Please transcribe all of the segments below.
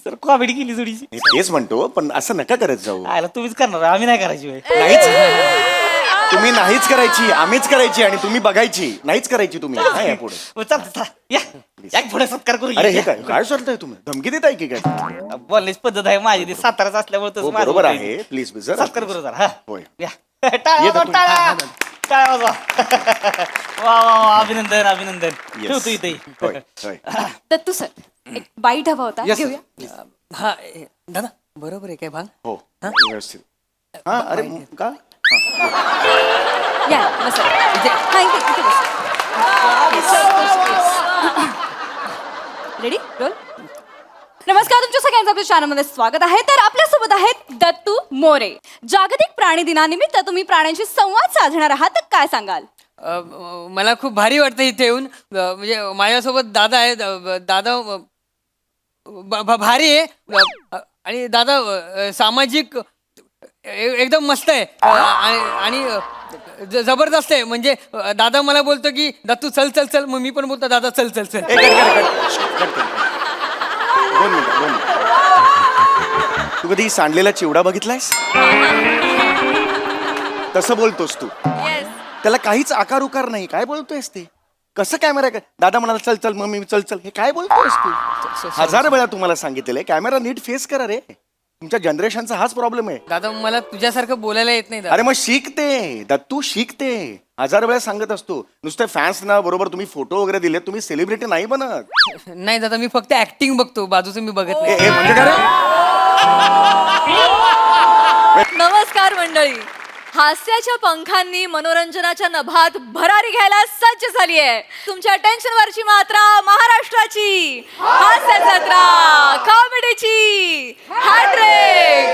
Sir comedy केली थोडीशी. मी तेच म्हणतो, पण असं नका करत जाऊ. आयला तुम्हीच करणार, आम्ही नाही करायची वेळ. नाहीच, तुम्ही नाहीच करायची, आम्हीच करायची आणि तुम्ही बघायची. नाहीच करायची तुम्ही. काय आहे पुढे? चालतं या या पुढे सत्कार करू. अरे हे काय काय चालतंय? तुम्ही धमकी देताय की काय? बोलण्याची पद्धत आहे माझी, ती साताराच असल्यामुळे हो, तसं माझं बरोबर होतंय. आहे. प्लीज जरा सत्कार करू जरा. हा होय. या टाळ्या वाजवा, टाळ्या टाळ्या वाजवा. वा वा वा, अभिनंदन अभिनंदन. ठेवतो इथे. होय, होय. दत्तू सर एक बाईट हवा होता, घेऊया. हा दादा बरोबर आहे काय भांग? हो व्यवस्थित. हा अरे का? या बसा. हा, इथे बसा. Ready roll. नमस्कार, तुमच्या सगळ्यांचं आपल्या चॅनलमध्ये स्वागत आहे. तर आपल्यासोबत आहेत दत्तू मोरे. जागतिक प्राणी दिनानिमित्त तुम्ही प्राण्यांशी संवाद साधणार आहात, तर काय सांगाल? मला खूप भारी वाटतं इथे येऊन. म्हणजे माझ्यासोबत दादा आहे. दादा भारी आहे आणि दादा सामाजिक एकदम मस्त आहे आणि जबरदस्त आहे. म्हणजे दादा मला बोलतो की दत्तू चल चल चल, मग मी पण बोलतो दादा चल चल चल. दोन मिनिट. तू कधी सांडलेला चिवडा बघितलायस? तसं बोलतोस तू. त्याला काहीच आकार उकार नाही. काय बोलतोयस ते? कसं कॅमेरा? दादा म्हणाला चल चल, मम्मी चल चल. हे काय बोलतोयस तू? 1000 वेळा तुम्हाला सांगितलेलं आहे, कॅमेरा नीट फेस करा रे. तुमच्या जनरेशनचा हाच प्रॉब्लेम आहे. दादा मला तुझ्यासारखं बोलायला येत नाही दादा. अरे मग शिकते दत्तू, शिकते. 1000 वेळा सांगत असतो. नुसते फॅन्स ना बरोबर तुम्ही फोटो वगैरे दिले, तुम्ही सेलिब्रिटी नाही बनत. नाही दादा, मी फक्त ऍक्टिंग बघतो, बाजूचं मी बघत नाही. ए म्हणजे काय रे? नमस्कार मंडळी. हास्याच्या पंखांनी मनोरंजनाच्या नभात भरारी घ्यायला सज्ज झाली आहे तुमच्या टेन्शनवरची मात्रा महाराष्ट्राची हास्य जत्रा, कॉमेडीची हॅट्रिक.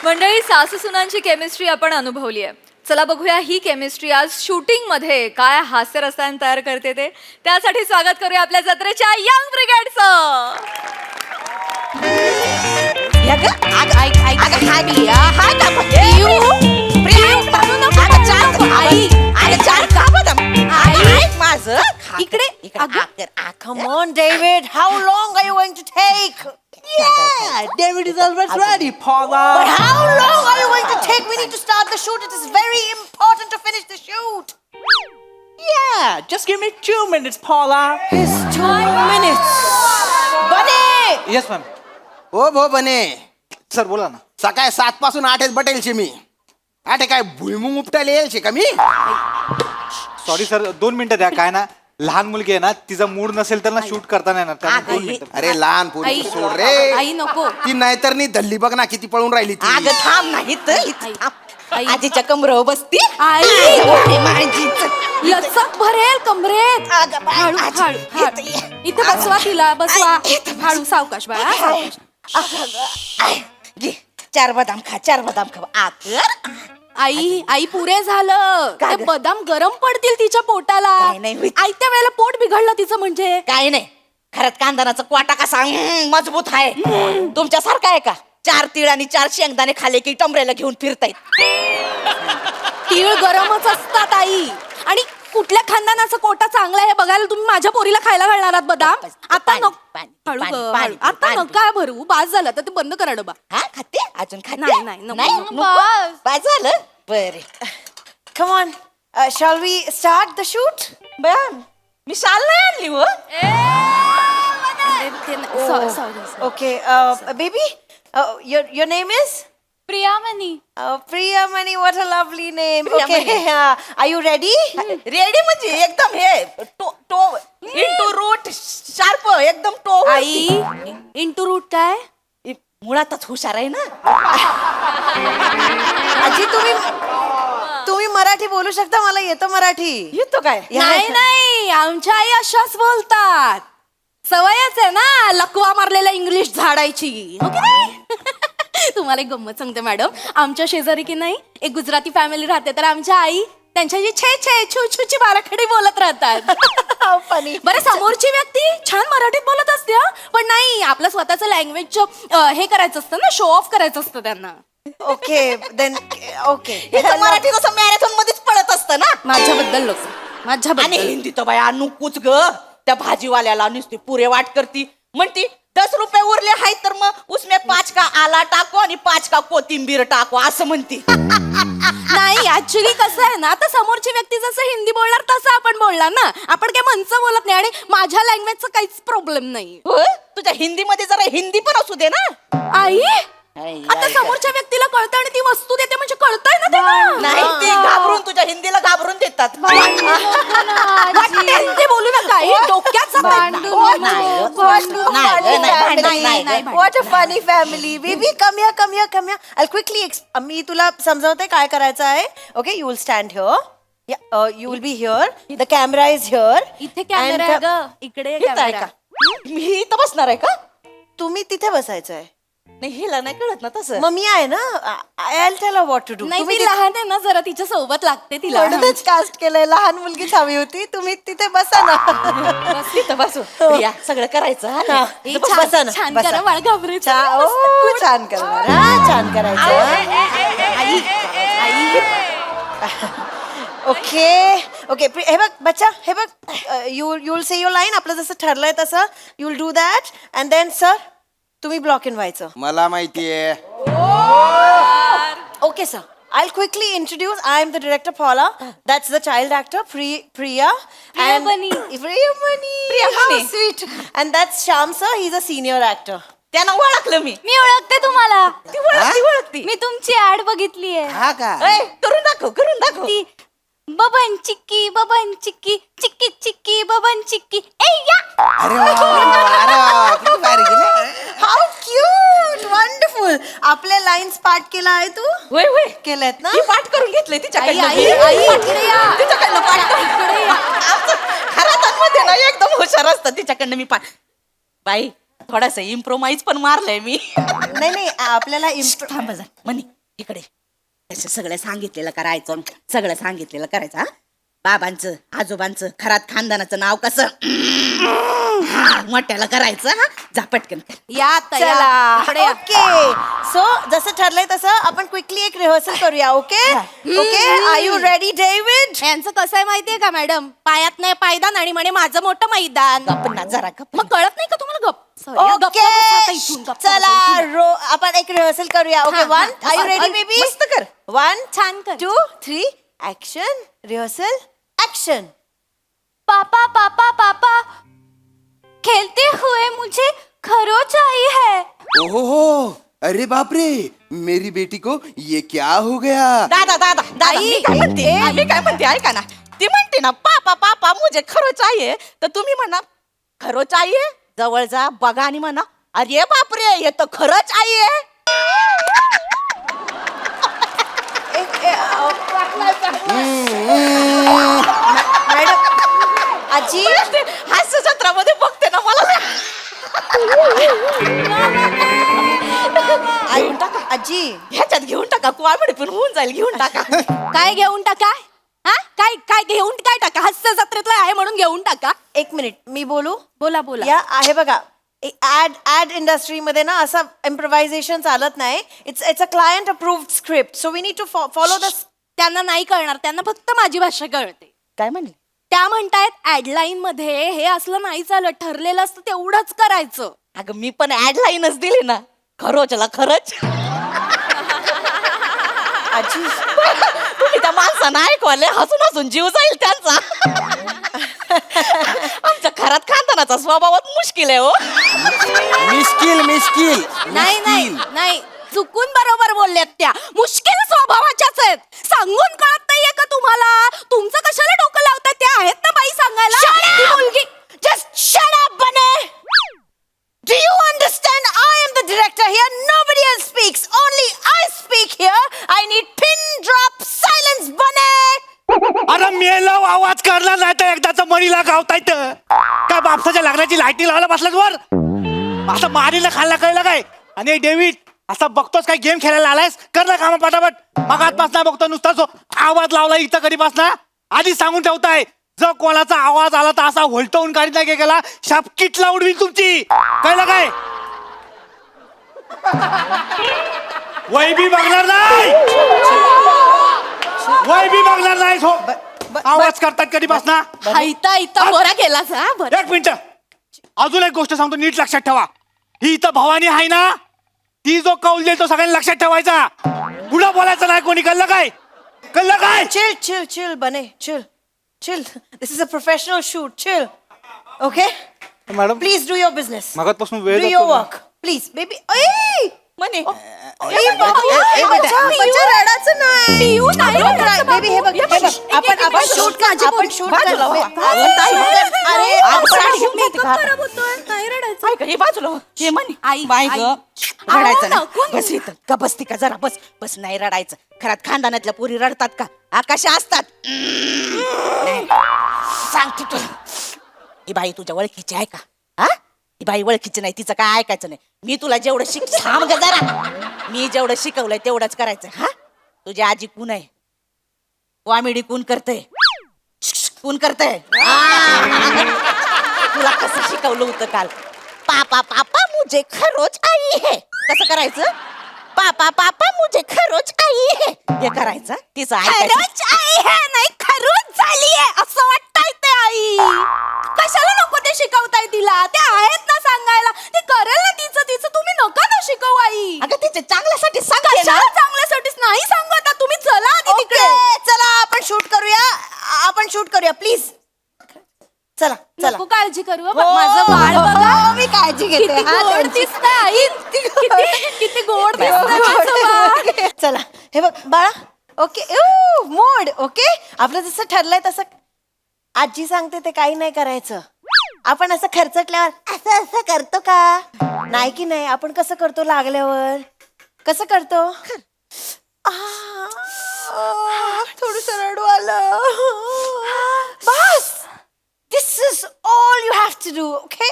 मंडळी, सासू सुनांची केमिस्ट्री आपण अनुभवली आहे. चला बघूया ही केमिस्ट्री आज शूटिंग मध्ये काय हास्य रसायन तयार करते ते. त्यासाठी स्वागत करूया आपल्या जत्रेच्या young ब्रिगेडचं. Come on, David. How long are you going to take? Yeah, David is always ready, Paula. But how long are you going to take? We need to start the shoot. It is very important to finish the shoot. Yeah, just give me 2 minutes, Paula. It's 2 minutes. Bunny! Yes ma'am. ओ भो बने, sir बोला ना. सकाळी 7 पासून 8 बटेलचे मी. 8 काय भुईमुंग उपटायला यायचे का मी? सॉरी सर, 2 मिनिटं द्या. काय ना, लहान मुलगी आहे ना, तिचा मूड नसेल तर ना शूट करता नाही येणार. त्यामुळे 2 मिनिटं. अरे लहान पोरी सोड रे. आई नको. ती नाहीतर नी धल्ली बघ ना किती पळून राहिली ती. अगं थांब नाही तर इथं थांब. आजीच्या कमरं बसती. आई माझीच. लचक भरेल कमरेत. अगं बाई, हळू आजी, हळू हळू. इथे बसवा तिला, बसवा. हळू, सावकाश बाळा, सावकाश. घे 4 बदाम खा, 4 बदाम खा. आकर आई आई पुरे झालं. का ते गं? बदाम गरम पडतील तिच्या पोटाला. काय नाही होत. आयत्या वेळेला पोट बिघडलं तिचं म्हणजे. काय नाही. खरंच कांदनाचा क्वाटा कसा मजबूत आहे. तुमच्यासारखा आहे का? 4 तीळ आणि 4 शेंगदाणे खाले की टमरेला घेऊन फिरतायत. तीळ गरमच असतात आई. आणि कुठल्या खानदानाचा कोटा चांगला आहे बघायला तुम्ही माझ्या पोरीला खायला घालणार आहात बदाम? आता पाणी, नको. पाणी, हळू पाणी, ग, पाणी, हळू. आता पाणी. नका भरू. बास झालं तर ते बंद करा डबा. हा खाते अजून खाते. नाही, नाही, नको, नको. नको? बस झालं. बरे. Come on, shall we start the shoot? बयान मी शाल नाही आणली हो. Sorry. Okay baby, your name is Priyamani. Priyamani. What a lovely name. Okay, are you ready? Ready म्हणजे एकदम हे टो into root sharp एकदम टो. आई इंटू रूट काय? मुळातच हुशार आहे ना. आजी तुम्ही मराठी बोलू शकता? मला येतं मराठी. येतो काय? नाही नाही, आमच्या आई अशाच बोलतात. सवयच आहे ना लकवा मारलेला इंग्लिश झाडायची. ओके नाही? तुम्हाला एक गंमत सांगते मॅडम. आमच्या शेजारी की नाही एक गुजराती फॅमिली राहते, तर आमच्या आई त्यांच्याशी छे छे छू छूची बाराखडी बोलत राहतात. फनी. बरं, समोरची व्यक्ती छान मराठीत बोलत असते हं. पण नाही, आपलं स्वतःचं लँग्वेजचं हे करायचं असतं ना, शो ऑफ करायचं असतं त्यांना. Okay then. ओके मराठी कसं मॅरेथॉन मध्येच पळत असतं ना. माझ्याबद्दल लोक आणि माझ्याबद्दल. हिंदी तर बाया नुकूच ग. त्या भाजीवाल्याला नुसती पुरे वाट करती म्हणती 10 रुपये उरले आहेत तर मग उसमे 5 का आला टाको आणि 5 का कोथिंबीर टाको असं म्हणती. नाही ऍक्च्युली कसं आहे ना, आता समोरची व्यक्ती जसं हिंदी बोलणार तसं आपण बोलणार ना. आपण काय मनचं बोलत नाही आणि माझ्या लँग्वेजचा काहीच प्रॉब्लेम नाही. होय? तुझ्या हिंदीमध्ये जरा हिंदी पण असू दे ना. आई आता समोरच्या व्यक्तीला कळतं आणि ती वस्तू देते म्हणजे कळतंय ना त्यांना. नाही ते घाबरून तुझ्या हिंदीला घाबरून देतात. वाटेल ते बोलू नका. आई, डोक्यात जातंय. What a funny family. Baby, come here. I'll quickly मी तुला समजावते काय करायचं आहे. Okay, you will stand here. You will be here. The camera is here. इथे कॅमेरा आहे ग, इकडे इथं आहे कॅमेरा. का? मी इथं बसणार आहे का? तुम्ही तिथे बसायचं आहे. नाही हिला नाही कळत ना तसं. मग मी आहे ना. I'll tell her what to do. नाही ती लहान आहे ना जरा, तिच्या सोबत लागते तिला. म्हणूनच कास्ट केलंय. लहान मुलगीच हवी होती. तुम्ही तिथे बसा ना. तिथं बसू. प्रिया, सगळं करायचं हा? ए, बसा ना. छान बसा. करा बाळ, घाबरायचं. छान करणार हा. छान करायचं. ओके हे बघ बच्चा, हे बघ. You will say your line. आपलं जसं ठरलंय तसं you will do that. And then sir तुम्ही ब्लॉक इन व्हायचं. मला माहितीये. Okay, sir. I'll quickly introduce. I am the director, Paula. That's the child actor, Priya. Priyamani. Priyamani. How sweet. And that's Shyam, sir. He's a senior actor. त्यांना ओळखलं मी. मी ओळखते तुम्हाला. ती ओळखती. मी तुमची ऍड बघितली आहे. हा का? करून दाखव. ती बबन चिक्की चिक्की चिक्की बबन चिक्की ए या. अरे वा, अरे वा, किती भारी केलं. How cute. वंडरफुल. आपल्या लाईन्स पाठ केला आहे तू. होय केल्यात ना. पाठ करून घेतलंय तिच्याकडनं. इकडे या. तिच्याकडनं पाठ करून. घरात ना एकदम हुशार असतात तिच्याकडनं मी पाठ. बाई थोडासा इम्प्रोमाइज पण मारलंय मी. नाही आपल्याला थांबा जा म्हणे इकडे. असं सगळं सांगितलेलं करायचं. सगळं सांगितलेलं करायचं. हा बाबांचं आजोबांचं घरात खानदानाचं नाव कसं मोठ्याला करायचं. हा जा पटकन या चला. ओके सो जसं ठरलंय तसं आपण क्विकली एक रिहर्सल करूया. Okay are you ready David? यांचं कसं आहे माहितीये का मॅडम, पायात नाही पायदान आणि म्हणे माझं मोठं मैदान. गप्प ना जरा गप्प. मग कळत नाही का तुम्हाला? गप्प. Sorry, गप्प बसा आता इथून, गप्प बसा चला इथून. आपण एक रिहर्सल करूया. Okay 1 are you ready baby? मस्त कर. 1 छान कर. 2 3 ऍक्शन. Rehearsal action. पापा पापा पापा खेलते हुए मुझे खरोच आई है. ओहो, अरे बाप रे, मेरी बेटी को ये क्या हो गया? दादा मी काय म्हणते ऐका ना. ती म्हणते ना पापा पापा मुझे खरो चाहिए, तर तुम्ही म्हणा खरो चाहिए. जवळ जा बघा आणि म्हणा अरे बापरे हे तर खरंच आहे. मॅडम आजी हास्य जत्रामध्ये बघते ना मला. घेऊन टाका आजी. ह्याच्यात घेऊन टाका. क्वामेडी पण होऊन जाईल. घेऊन टाका. काय घेऊन टाका? हा काय घेऊन काय टाका? हास्य जत्रेतलं आहे म्हणून घेऊन टाका. 1 मिनिट मी बोलू. बोला. या आहे बघा ऍड इंडस्ट्रीमध्ये ना असं इम्प्रोव्हायझेशन चालत नाही. It's a client approved script so we need to follow the. त्यांना नाही कळणार, त्यांना फक्त माझी भाषा कळते. काय म्हणले त्या म्हणतायत ऍडलाईन मध्ये हे असलं नाही चालत, ठरलेलं असतं तेवढंच करायचं. अगं मी पण ऍड लाईनच दिली ना. खरोचला खरंच. आजी तुम्ही त्या माणसानं ऐकवाले हसून हसून जीव जाईल त्यांचा. आमच्या घरात खानदानाचा स्वभावात मुश्किल आहे हो. मिस्किल. नाही चुकून बरोबर बोलल्यात त्या. मुश्किल स्वभावाच्याच आहेत. सांगून कळत नाहीये का तुम्हाला? तुमचं कशाला डोकं लावताय? ते आहेत ना बाई सांगायला. ती मुलगी Just shut up, Bane! Do you understand? I am the director here. Nobody else speaks. Only I speak here. I need pin drop silence, Bane! अरे मेला आवाज करणार नाही तर एकदाच मरीला गावता येतं काय? बापसाच्या लग्नाची लाईटी लावायला बसलाच वर. असं मारीला खाल्ला कळलं काय? आणि डेव्हिड असं बघतोस काय गेम खेळायला आलायस? कर ना कामा पटापट. मग आतपासना बघतो नुसता आवाज लावला इथं कधीपासना. आधी सांगून ठेवताय जर कोणाचा आवाज आला तर असा व्होल्टवून काढीत नाही गेला शापकीटला उडवी तुमची. कळलं काय? वय बी बघणार नाही. आवाज करतात कधी बसना इथं इथं बरा केलास हा बरं. एक मिनिट अजून एक गोष्ट सांगतो नीट लक्षात ठेवा ही इथं भवानी आहे ना ती जो कौल देईल तो सगळ्यांनी लक्षात ठेवायचा पुढं बोलायचं नाही कोणी कळलं काय Chill, chill, chill, Bane. Chill. Chill. This is a professional shoot. Chill. Okay? Madam Please do your business. मगातपासून वेळ Do your work. Please, baby. Ay! म्हणे बच्चा रडायचं नाही. पिऊ नाही Don't रडायचं, cry, baby. हे बघ, हे बघ. आपण shoot आपण shoot बाजूला हो. अरे अगं, साडी घेऊन येते का? खराब होतोय नाही रडायचं ऐक हे बाजूला हो. हे म्हणे आई, बाय आई. ग रडायचं नको नाही ना. बस इथं का बसती का जरा बस बस नाही रडायचं खरात खानदानातल्या पोरी रडतात का आकाशा असतात नाही. सांगते तुला ही बाई तुझ्या ओळखीची आहे का हा ही बाई ओळखीची नाही तिचं काय ऐकायचं नाही मी तुला जेवढं थांब ग जरा मी जेवढं शिकवलंय तेवढंच करायचं हा तुझी आजी कोण आहे कॉमेडी कोण करते कोण करते तुला कसं शिकवलं होतं काल पापा पापा मुझे खरोच आई है कसं करायचं पापा पापा मुझे खरोच आई है हे करायचं तिचं ऐकायचं खरंच आई है नाही खरूच झालीये असं वाटतंय ते आई कशाला नको ते शिकवताय तिला ते आहेत ना सांगायला ते करेल ना तिचं तुम्ही नका ना शिकवू आई अगं तिचे चांगल्यासाठी सांगते ना कशाला चांगल्यासाठीच नाही सांगत आता तुम्ही चला आधी तिकडे चला आपण शूट करूया प्लीज चला चला नको काळजी करू हं. माझं बाळ बघा मी काळजी किती घेते हा, गोड त्यांची. दिसतंय आई किती गोड दिसतंय माझं बाळ. चला हे बघ बाळा ओके मोड ओके आपलं जसं ठरलंय तसं आजी सांगते ते काही नाही करायचं आपण असं खर्चटल्यावर असं असं करतो का नाही की नाही आपण कसं करतो लागल्यावर कसं करतो थोडस रडू आलं बस this is all you have to do okay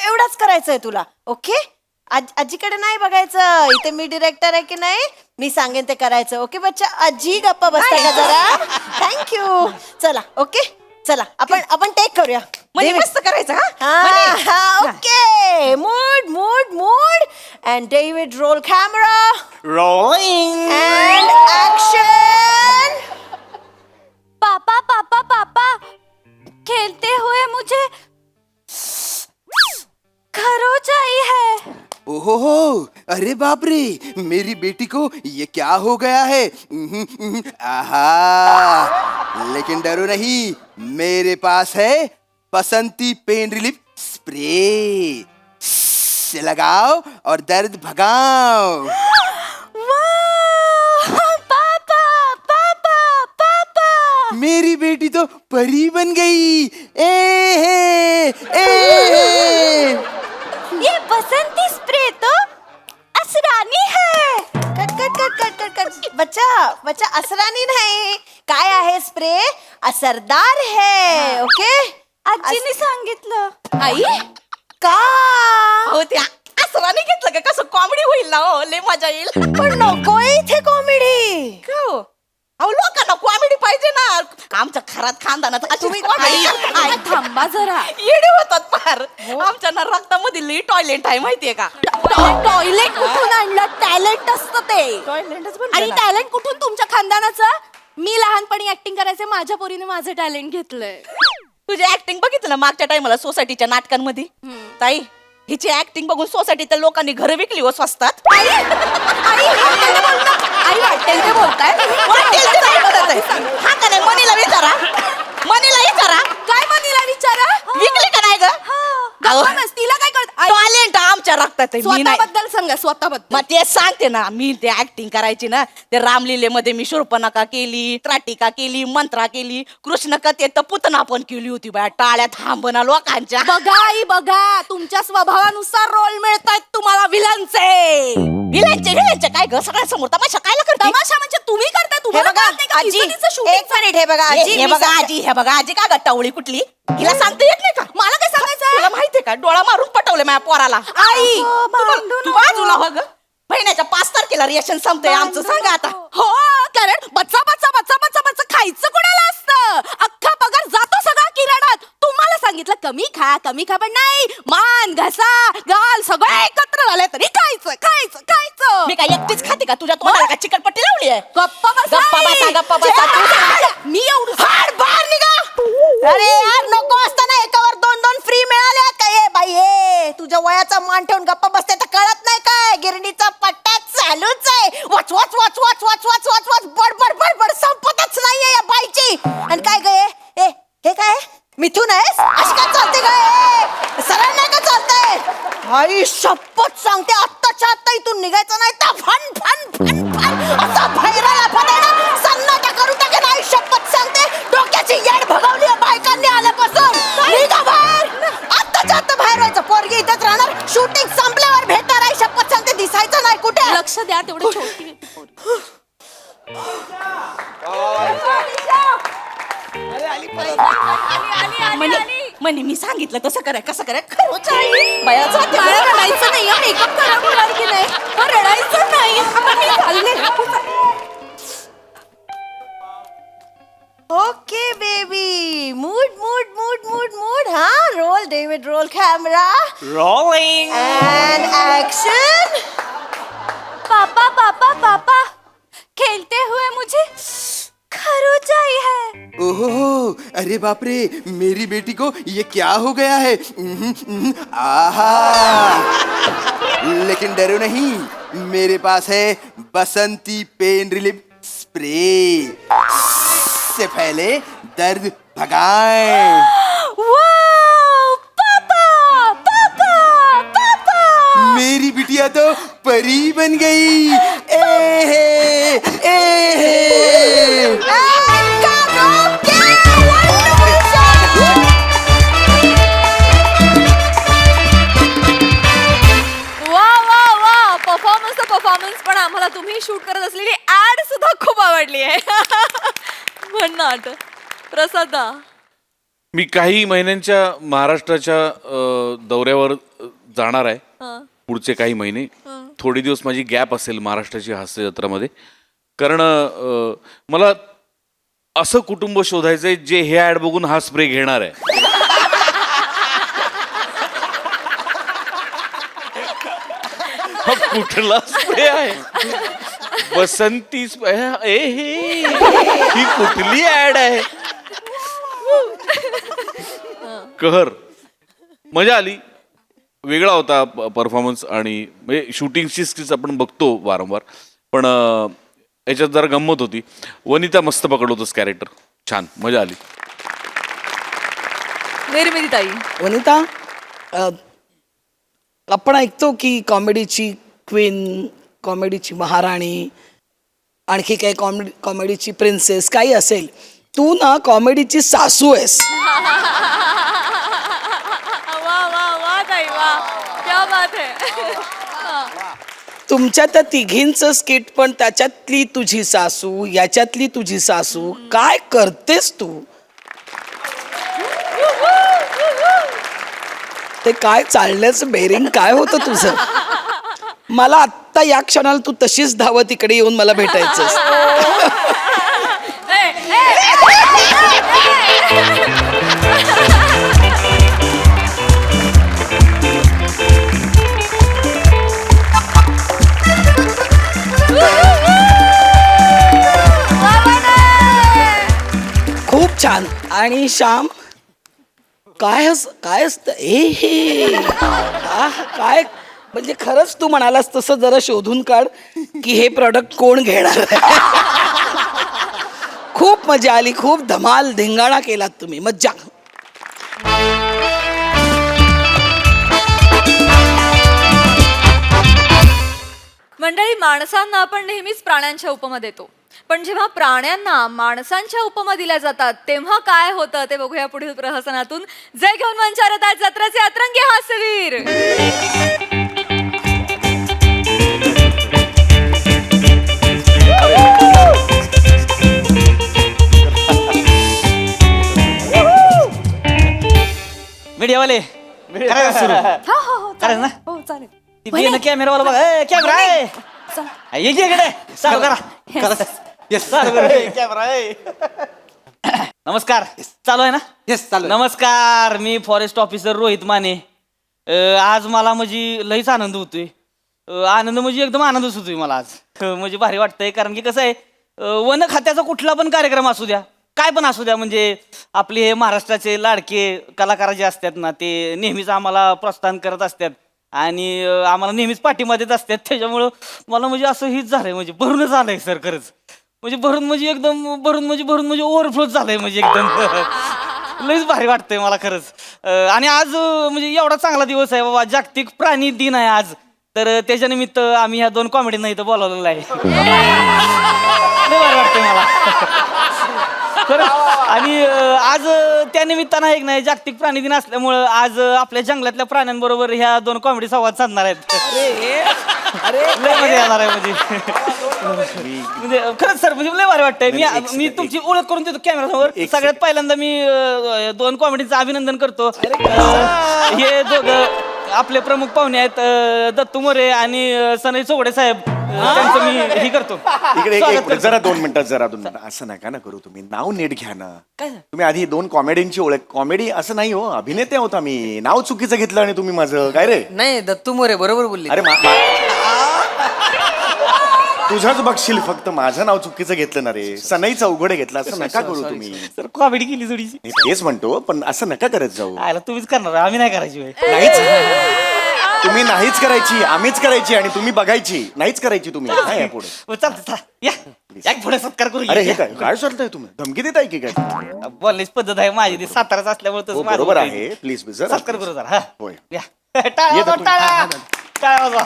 एवढंच करायचंय तुला ओके आजीकडे नाही बघायचं इथे मी डिरेक्टर आहे की नाही मी सांगेन ते करायचं ओके बच्चा आजी गप्पा बसता का जरा थँक्यू चला ओके चला आपण टेक करूया म्हणजे डेव्हिड. मस्त करायचं हा हा okay mood and David roll camera rolling and action पापा पापा पापा खेलते हुए मुझे खरोच आई है ओहो अरे बाप रे मेरी बेटी को ये क्या हो गया है आहा लेकिन डरो नहीं मेरे पास है बसंती पेन रिलीफ स्प्रे लगाओ और दर्द भगाओ पापा पापा पापा मेरी बेटी तो परी बन गई ए ये बसंती स्प्रे तो असरानी है कट बच्चा असरानी नाही काय आहे स्प्रे असरदार है ओके आजीने सांगितलं आई का हो त्या असं नाही घेतलं का कसं कॉमेडी होईल ना हो लय मजा येईल पण नको इथे कॉमेडी का हो? अहो लोकांना कॉमेडी पाहिजे ना आमच्या घरात खानदानात अशी comedy आई थांबा जरा येडे होतात फार आमच्या ना रक्तामध्ये लई टॉयलेट आहे माहितीये का टॉयलेट कुठून आणलं टॅलेंट असतं ते टॉयलेटच आणि टॅलेंट कुठून तुमच्या खानदानाचं मी लहानपणी ऍक्टिंग करायचे माझ्या पोरीने माझं टॅलेंट घेतलंय तुझी ऍक्टिंग बघितलं ना मागच्या टाइमला सोसायटीच्या नाटकांमध्ये ताई हिची ऍक्टिंग बघून सोसायटीच्या लोकांनी घर विकली हो स्वस्तात आई वाटेल ते बोलताय वाटेल ते नाही बोलत आहे. हा का नाही मनीला विचारा काय मनीला विचारा विकली का नाही ग गप्पा बस, तिला काय कळत टॅलेंट आमच्या रक्तात आहे मी नाही स्वतःबद्दल सांगा स्वतःबद्दल मग ते सांगते ना मी ते ऍक्टिंग करायची ना ते रामलीलेमध्ये मी शूर्पणखा केली त्राटिका केली मंत्रा केली कृष्ण कथेत तर पुतना पण केली होती बाया टाळ्या थांबना लोकांच्या बघा आई बघा तुमच्या स्वभावानुसार रोल मिळतायत तुम्हाला विलनचे विलांचे काय ग सगळ्या समोर तमाशा काय करते तमाशा म्हणजे तुम्ही करताय हे तुम्हाला बघा कळत नाही का? आजी खिचडीचं shooting एक मिनिट हे बघा हे आजी हे मी बघा सांगते. आजी हे बघा आजी का गट्टावळी कुठली हिला सांगता येत नाही का मला काय सांगायचं तुला माहितीये का डोळा मारून पटवले माझ्या पोराला आई तू बाजूला हो ग महिन्याच्या 5 तारखेला रिएक्शन संपतंय आमचं सांगा आता हो कारण बच्चा बच्चा बच्चा बच्चा बच्चा खायचं कोणाला असतं अख्खा पगार जातो सगळा किराणात तुम्हाला सांगितलं कमी खा पण नाही मान घसा गाल सगळं एकत्र झाले तरी खायचं मी काय एकटीच खाते का तुझ्या तोंडाला का चिकटपट्टी लावली आहे गप्पा बसा गप्पा बसा. मी एवढं हाड बाहेर अरे यार नको असताना एकावर 2-2 फ्री मिळाले का? ए बाई ए तुझ्या वयाचा मान ठेवून गप्पा बसते तर कळत नाही काय? गिरणीचा पट्टा चालूच आहे. वाच वाच वाच वाच वाच वाच वाच वाच बडबड बडबड संपतच नाहीये या बाईची. आणि काय गे ए हे काय मिथून आहेस? अशी काय चालते काय? सरळ नाही का चालतंय? आई शपथ सांगते आत्ताच्या आत्ता इथून निघायचं नाही तर फन फन फन फन असा भैराला फटायला सन्नाटा करू टाकेन. आई शपथ सांगते डोक्याची येड भगवली या बायकांनी आल्यापासून. निघा बाहेर आत्ताच्या आत्ता बाहेर व्हायचं. पोरगी इथंच राहणार. शूटिंग संपल्यावर भेटणार. आई शपथ सांगते दिसायचं नाही कुठे. लक्ष द्या तेवढी छोटी आहे ती पोरगी. म्हणे मी सांगितलं तसं कराय कसं कराय खरंच आई बया जाते. मला रडायचं नाही मेकअप करा होणार की नाही. रडायचं नाही. मी चालले. Okay baby mood mood mood mood mood. हा roll David roll camera rolling. And action. पापा पापा पापा खेलते हुए मुझे खरोचाई है. ओहो, अरे बाप रे, मेरी बेटी को ये क्या हो गया है? आहा, लेकिन डरो नहीं, मेरे पास है बसंती पेन रिलीफ स्प्रे. से पहले दर्द भगाएं. वाव पापा पापा पापा. मेरी बिटिया तो परी बन गई. ए परफॉर्मन्स पण आम्हाला तुम्ही शूट करत असलेली ऍड सुद्धा खूप आवडली आहे. म्हणणार प्रसादा. मी काही महिन्यांच्या महाराष्ट्राच्या दौऱ्यावर जाणार आहे पुढचे काही महिने. थोडे दिवस माझी गॅप असेल महाराष्ट्राची हास्य जत्रामध्ये, कारण मला असं कुटुंब शोधायचंय जे हे ऍड बघून हा स्प्रे घेणार आहे. हा कुठला स्प्रे आहे? बसंती स्प्रे. ही कुठली ऍड आहे? कहर. मजा आली. वेगळा होता परफॉर्मन्स. आणि म्हणजे शूटिंगची स्किल्स आपण बघतो वारंवार, पण याच्यात जरा गंमत होती. वनिता मस्त पकडलं होतंस कॅरेक्टर. छान मजा आली. निर्मिती ताई. वनिता, आपण ऐकतो की कॉमेडीची क्वीन, कॉमेडीची महाराणी, आणखी काही कॉमेडीची प्रिन्सेस काही असेल, तू ना कॉमेडीची सासू आहेस. वा वा वा ताई वा, क्या बात है. तुमच्या त्या तिघींचं स्किट पण त्याच्यातली तुझी सासू, याच्यातली तुझी सासू, काय करतेस तू? ते काय चालण्याचं बेरिंग काय होतं तुझं? मला आत्ता या क्षणाला तू तशीच धावत इकडे येऊन मला भेटायचं. खूप छान. आणि श्याम, काय असतं हे काय म्हणजे खरंच तू म्हणालास तसं जरा शोधून काढ की हे प्रॉडक्ट कोण घेणार आहे. खूप मजा आली. खूप धमाल धिंगाणा केलात तुम्ही. मज्जा. मंडळी, माणसांना आपण नेहमीच प्राण्यांच्या उपमा देतो, पण जेव्हा प्राण्यांना माणसांच्या उपमा दिल्या जातात तेव्हा काय होतं ते बघूया पुढील प्रहसनातून. जय घेऊन मंचावर आहेत जत्राचे अतरंगी हास्यवीर. मीडियावाले करायचं सुरू. करायचं ना. हो चालेल. ती बियाणं कॅमेरावाला बघा. कॅमेरा आहे. ये इकडे चालू करा. चालू करा. कॅमेरा आहे. नमस्कार. चालू आहे ना? येस चालू. नमस्कार. मी फॉरेस्ट ऑफिसर रोहित माने. आज मला म्हणजे लईच आनंद होतोय. आनंद म्हणजे एकदम आनंदच होतोय मला आज. म्हणजे भारी वाटतंय, कारण की कसं आहे, वन खात्याचा कुठला पण कार्यक्रम असू द्या, काय पण असू द्या, म्हणजे आपले हे महाराष्ट्राचे लाडके कलाकार जे असतात ना, ते नेहमीच आम्हाला प्रोत्साहन करत असतात आणि आम्हाला नेहमीच पाठीमध्येच असतात. त्याच्यामुळं मला म्हणजे असं हीच झालंय, म्हणजे भरूनच आलंय सर, खरंच म्हणजे भरून म्हणजे एकदम भरून म्हणजे ओव्हरफ्लोच झालंय, म्हणजे एकदम लईच भारी वाटतंय मला खरंच. आणि आज म्हणजे एवढा चांगला दिवस आहे बाबा, जागतिक प्राणी दिन आहे आज, तर त्याच्यानिमित्त आम्ही ह्या 2 कॉमेडींना इथं बोलावलेलं आहे. लई भारी वाटतंय मला खरंच. आणि आज त्या निमित्तानं एक नाही, जागतिक प्राणी दिन असल्यामुळं आज आपल्या जंगलातल्या प्राण्यांबरोबर ह्या 2 कॉमेडी संवाद साधणार आहेत. लय मजा येणार आहे म्हणजे खरंच सर, म्हणजे लय भारी वाटतंय. मी तुमची ओळख करून देतो कॅमेरासमोर. सगळ्यात पहिल्यांदा मी 2 कॉमेडीचं अभिनंदन करतो. हे दोघं आपले प्रमुख पाहुणे आहेत, दत्तू मोरे आणि सनई चौगडे साहेब. त्यांचं मी हे करतो. इकडे जरा 2 मिनिटात, जरा 2 मिनिटं. असं नका ना करू तुम्ही, नाव नीट घ्या ना. तुम्ही आधी 2 कॉमेडींची ओळख. कॉमेडी असं नाही हो, अभिनेते होता मी. नाव चुकीचं घेतलं आणि तुम्ही माझं काय रे. नाही दत्तू मोरे बरोबर बोलले. अरे तुझंच बघशील, फक्त माझं नाव चुकीचं घेतलं ना रे. सनई चौघडे घेतलं, असं नका करू तुम्ही. सर कॉमेडी केली थोडीशी. मी तेच म्हणतो, पण असं नका करत जाऊ. आयला तुम्हीच करणार, आम्ही नाही करायची वेळ. नाहीच, तुम्ही नाहीच करायची, आम्हीच करायची आणि तुम्ही बघायची. नाहीच करायची तुम्ही. नाही या पुढे. चालतं या पुढे सत्कार करू. अरे हे काय चालतंय, तुम्ही धमकी देताय की काय? बोलण्याची पद्धत आहे माझी, ती साताराच असल्यामुळे हो, तसं माझं बरोबर होतंय. आहे. प्लीज जरा सत्कार करू जरा. हा होय. या टाळ्या वाजवा, टाळ्या. टाळ्या वाजवा.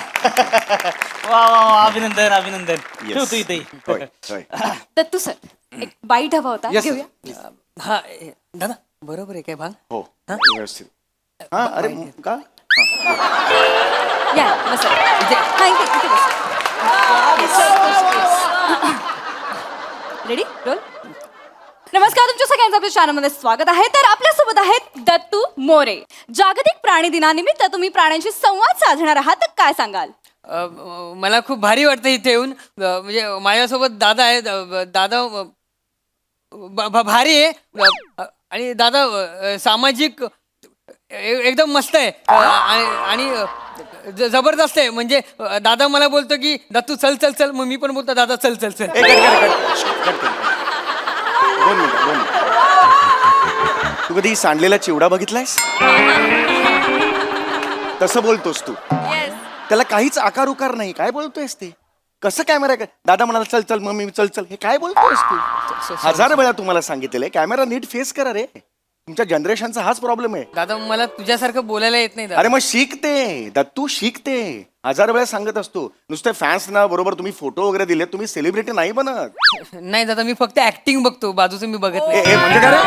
वा वा वा, अभिनंदन अभिनंदन. ठेवतो इथे. होय, होय. दत्तू सर, एक बाईट हवा होता, Yes, घेऊया. हा दादा बरोबर आहे काय भांग. हो व्यवस्थित. हा अरे का या बसा. हा, इथे बसा. Ready roll. नमस्कार, तुमच्या सगळ्यांचं आपल्या चॅनलमध्ये स्वागत आहे. तर आपल्यासोबत आहेत दत्तू मोरे. जागतिक प्राणी दिनानिमित्त तुम्ही प्राण्यांशी संवाद साधणार आहात, तर काय सांगाल? मला खूप भारी वाटतं इथे येऊन. म्हणजे माझ्यासोबत दादा आहे. दादा भारी आहे आणि दादा सामाजिक एकदम मस्त आहे आणि जबरदस्त आहे. म्हणजे दादा मला बोलतो की दत्तू चल चल चल, मग मी पण बोलतो दादा चल चल चल. 2 मिनिटं. तू कधी सांडलेला चिवडा बघितलायस? तसं बोलतोस तू. त्याला काहीच आकार उकार नाही. काय बोलतोयस ते? कसं कॅमेरा? दादा म्हणाला चल चल, मम्मी चल चल. हे काय बोलतोयस तू? 1000 वेळा तुम्हाला सांगितलेलं आहे, कॅमेरा नीट फेस करा रे. तुमच्या जनरेशनचा हाच प्रॉब्लेम आहे. दादा मला तुझ्यासारखं बोलायला येत नाही. अरे मग शिकते दत्तू, शिकते. 1000 वेळा सांगत असतो. नुसते फॅन्स ना बरोबर तुम्ही फोटो वगैरे दिले, तुम्ही सेलिब्रिटी नाही बनत. नाही दादा, मी फक्त ऍक्टिंग बघतो, बाजूचं मी बघत नाही. म्हणजे काय रे?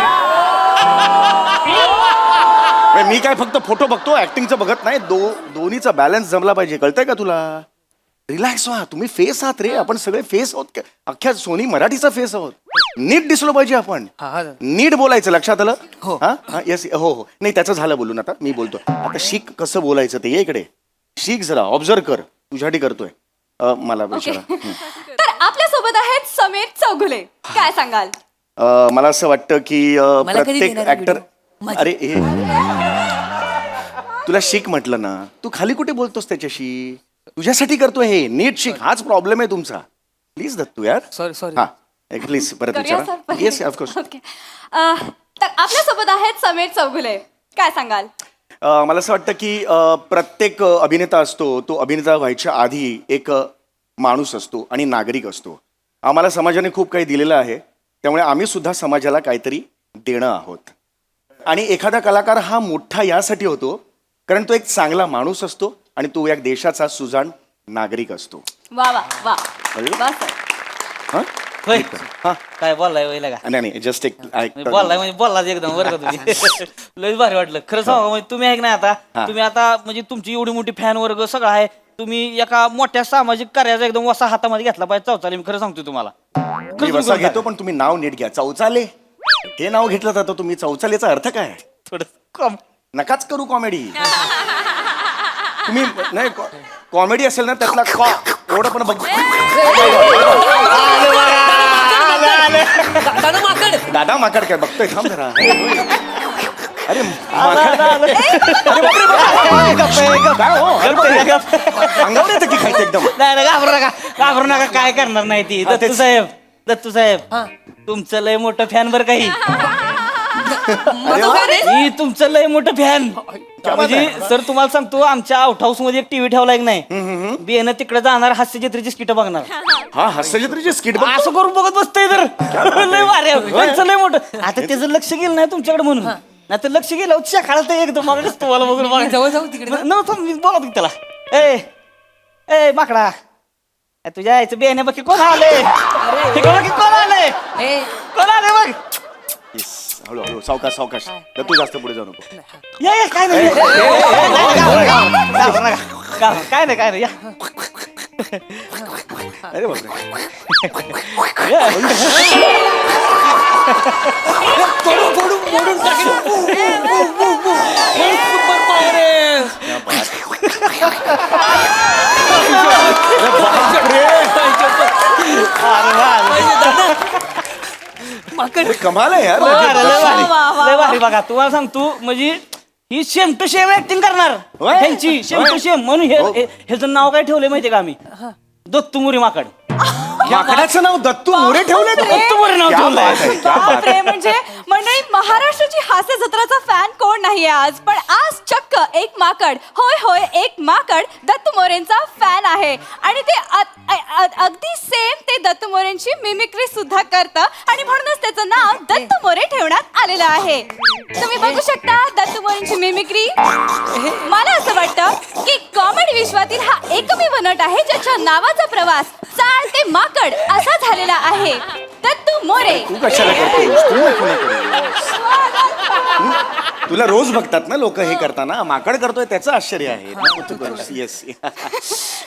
मी काय फक्त फोटो बघतो, ऍक्टिंगचं बघत नाही. दोन्हीचा बॅलन्स जमला पाहिजे, कळतंय का तुला? रिलॅक्स व्हा. तुम्ही फेस आहात रे, आपण सगळे फेस आहोत. अख्ख्या सोनी मराठीचा फेस आहोत. नीट दिसलो पाहिजे आपण. नीट बोलायचं, लक्षात आलं? हो. हा येस हो हो. नाही त्याचं झालं बोलून. आता मी बोलतो. आता शिक कसं बोलायचं ते. ये इकडे शिक, जरा ऑब्झर्व कर. तुझ्यासाठी करतोय. मला विचारा. तर आपल्यासोबत आहेत समीर चौगुले. काय सांगाल? मला असं वाटतं की मला कधी प्रत्येक देणार आहे ऍक्टर. video? अरे हे तुला शिक म्हटलं ना, तू खाली कुठे बोलतोस त्याच्याशी? तुझ्यासाठी करतोय हे. नीट शिक. हाच प्रॉब्लेम आहे तुमचा. प्लीज दत्तू यार. सॉरी. हा प्लीज परत करूया विचारा. सर? Yes of course. ओके. तर आपल्यासोबत आहेत समीर चौगुले. काय सांगाल? मला असं वाटतं की प्रत्येक अभिनेता असतो, तो अभिनेता व्हायच्या आधी एक माणूस असतो आणि नागरिक असतो. आम्हाला समाजाने खूप काही दिलेलं आहे, त्यामुळे आम्ही सुद्धा समाजाला काहीतरी देणं आहोत. आणि एखादा कलाकार हा मोठा यासाठी होतो कारण तो एक चांगला माणूस असतो आणि तो या देशाचा सुजाण नागरिक असतो. वा वा वा अरे. वा सर. हा होय. हा काय बोललाय वयला का? नाही जस्ट एक बोललाय म्हणजे बोललाच एकदम बरं का तुम्ही. लयच भारी वाटलं खरं सांगा. म्हणजे तुम्ही ऐक नाही आता, तुम्ही आता म्हणजे तुमची एवढी मोठी फॅन वर्ग सगळं आहे, तुम्ही एका मोठ्या सामाजिक कार्याचा एकदम वसा हातामध्ये घेतला पाहिजे. चौचाले मी खरं सांगतो तुम्हाला. मी वसा घेतो, पण तुम्ही नाव नीट घ्या. चौचाले हे नाव घेतलं जातं. तुम्ही चौचालेचा अर्थ काय? थोडं नकाच करू कॉमेडी. तुम्ही नाही कॉमेडी असेल ना त्यातला एवढं पण बघ. दादा माकड काय बघतोय? थांब जरा. अरे अंगावर येतं की खायचं एकदम. नाही घाबरू नका, घाबरू नका. काय करणार नाही ती दत्तू साहेब. दत्तू साहेब हा. तुमचं लय मोठं फॅन बरं काही माझं fan आहे? मी तुमचं लय मोठं फॅन म्हणजे सर तुम्हाला सांगतो आमच्या आउट हाऊस मध्ये एक टीव्ही ठेवला एक नाही बियाणं तिकडे जाणार हास्य जत्रेची स्किट बघणार हा हास्यचित्रीची स्किट असं करून बघत बसतोय तर लय भारी आहे. त्यांचं लय मोठं आता त्याचं लक्ष गेलं नाही तुमच्याकडे म्हणून नाही तर लक्ष गेलं शाखाला एकदम मागच तुम्हाला बघून बघा. जवळ जाऊ तिकडे जा. नव्हतं मी बोला त्याला ए ए माकडा ए, तुझ्या यायचं बियाणे बघ की कोण आले की कोण आले ए, कोण आले बघ हळूहळू सावकाश सावकाश तू जास्त पुढे जाऊ नको या काय नाही काय नाही काय नाही या अरे बापरे मोडून टाकेल. सुपर पॉवर आहे. अरे कमाल आहे यार लय भारी बघा तुम्हाला सांगतो म्हणजे ही सेम टू सेम ऍक्टिंग करणार होय? ह्यांची सेम टू सेम म्हणून ह्याचं नाव काय ठेवलंय माहितीये का आम्ही दत्तू मुरी माकड माकडाचं नाव दत्तू मोरे ठेवलंय तू? दत्तू मुरी नाव क्या ठेवलंय बात आहे, क्या बात आहे. बापरे म्हणजे मंडळी महाराष्ट्राची हास्य जत्राचा फॅन कोण नाहीये आज पण आज चक्क एक माकड होय होय एक माकड दत्तू मोरेंचा फॅन आहे आणि ते अगदी सेम ते दत्तू मोरेंची मिमिक्री सुद्धा करतं आणि म्हणूनच त्याचं नाव दत्तू मोरे ठेवण्यात आलेलं आहे तुम्ही बघू शकता दत्तू मोरेंची मिमिक्री मला असं वाटतं की कॉमेडी विश्वातील हा एकमेव नट आहे ज्याच्या नावाचा प्रवास चाल ते माकड असा झालेला आहे दत्तू मोरे तू कशाला करतोस तू नको ना करूस. तुला रोज बघतात ना लोक हे करताना माकड करतोय त्याचं आश्चर्य आहे नको तू करूस. येस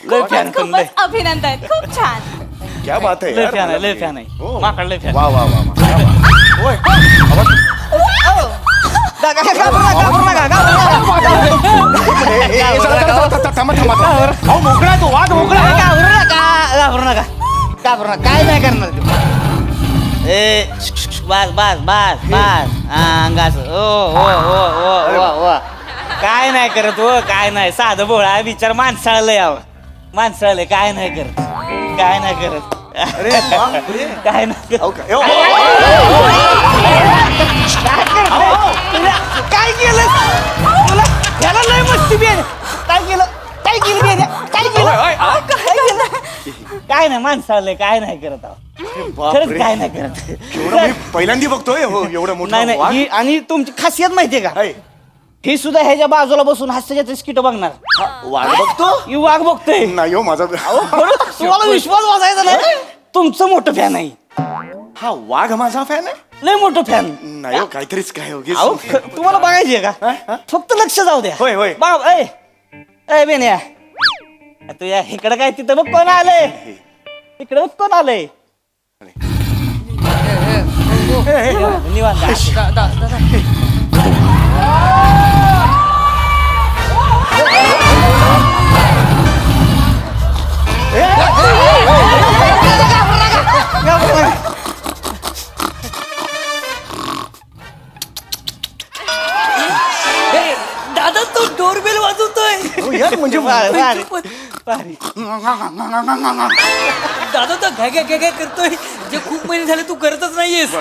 लय फॅन खूपच अभिनंदन खूप छान क्या बात आहे लय यार. फॅन आहे लय फॅन आहे हो. माकड लय फॅन वा वा वा वा. होय. ए, ए, ए, चला, चला, चला, थांबा थांबा अहो मोकळा आहे तो वाघ मोकळा आहे. घाबरू नका काय नाही करणार तू. ए बस बस बस बस अंगास ओ ओ ओ ओ ओ ओ काय नाही करत हो काय नाही साधं बोळा विचार माणसाळलं यावं माणसाळलं काय नाही करत काय नाही करत अरे बापरे. काय नाही अहो, करत काय- ओ, ओ, ओ, काय केलं तुला ह्याला लय मस्ती बी आहे. काय केलं काय केलं बी आहे? काय केलं काय केलं काय नाही माणसाळलंय काय नाही करत आहो. खरंच बापरे. काय नाही करत एवढं मी पहिल्यांदा बघतोय हो एवढं मोठं नाही नाही वाघ. ही आणि तुमची खासियत माहितीये का आहे. ही सुद्धा ह्याच्या बाजूला बसून हास्याच्या स्किट बघणार हा, वाघ बघतो ही वाघ बघतोय नाही हो माझा खरंच तुम्हाला विश्वास बसायचा नाही तुमचं मोठं फॅन आहे हा वाघ माझा फॅन आहे लय मोठं फॅन नाही हो काहीतरीच काय हो अहो तुम्हाला बघायची आहे हा? का फक्त लक्ष जाऊ द्या होय, होय. बाब ए बेन्या तू या इकडे काय तिथं बघ कोण आलंय इकडे बघ कोण आलंय निवांत दादा तो डोरबेल वाजवतोय हो यार म्हणजे भारी, भारी. दादा तो घ्या घ्या घ्या घ्या करतोय जे खूप महिने झाले तू करतच नाहीयेस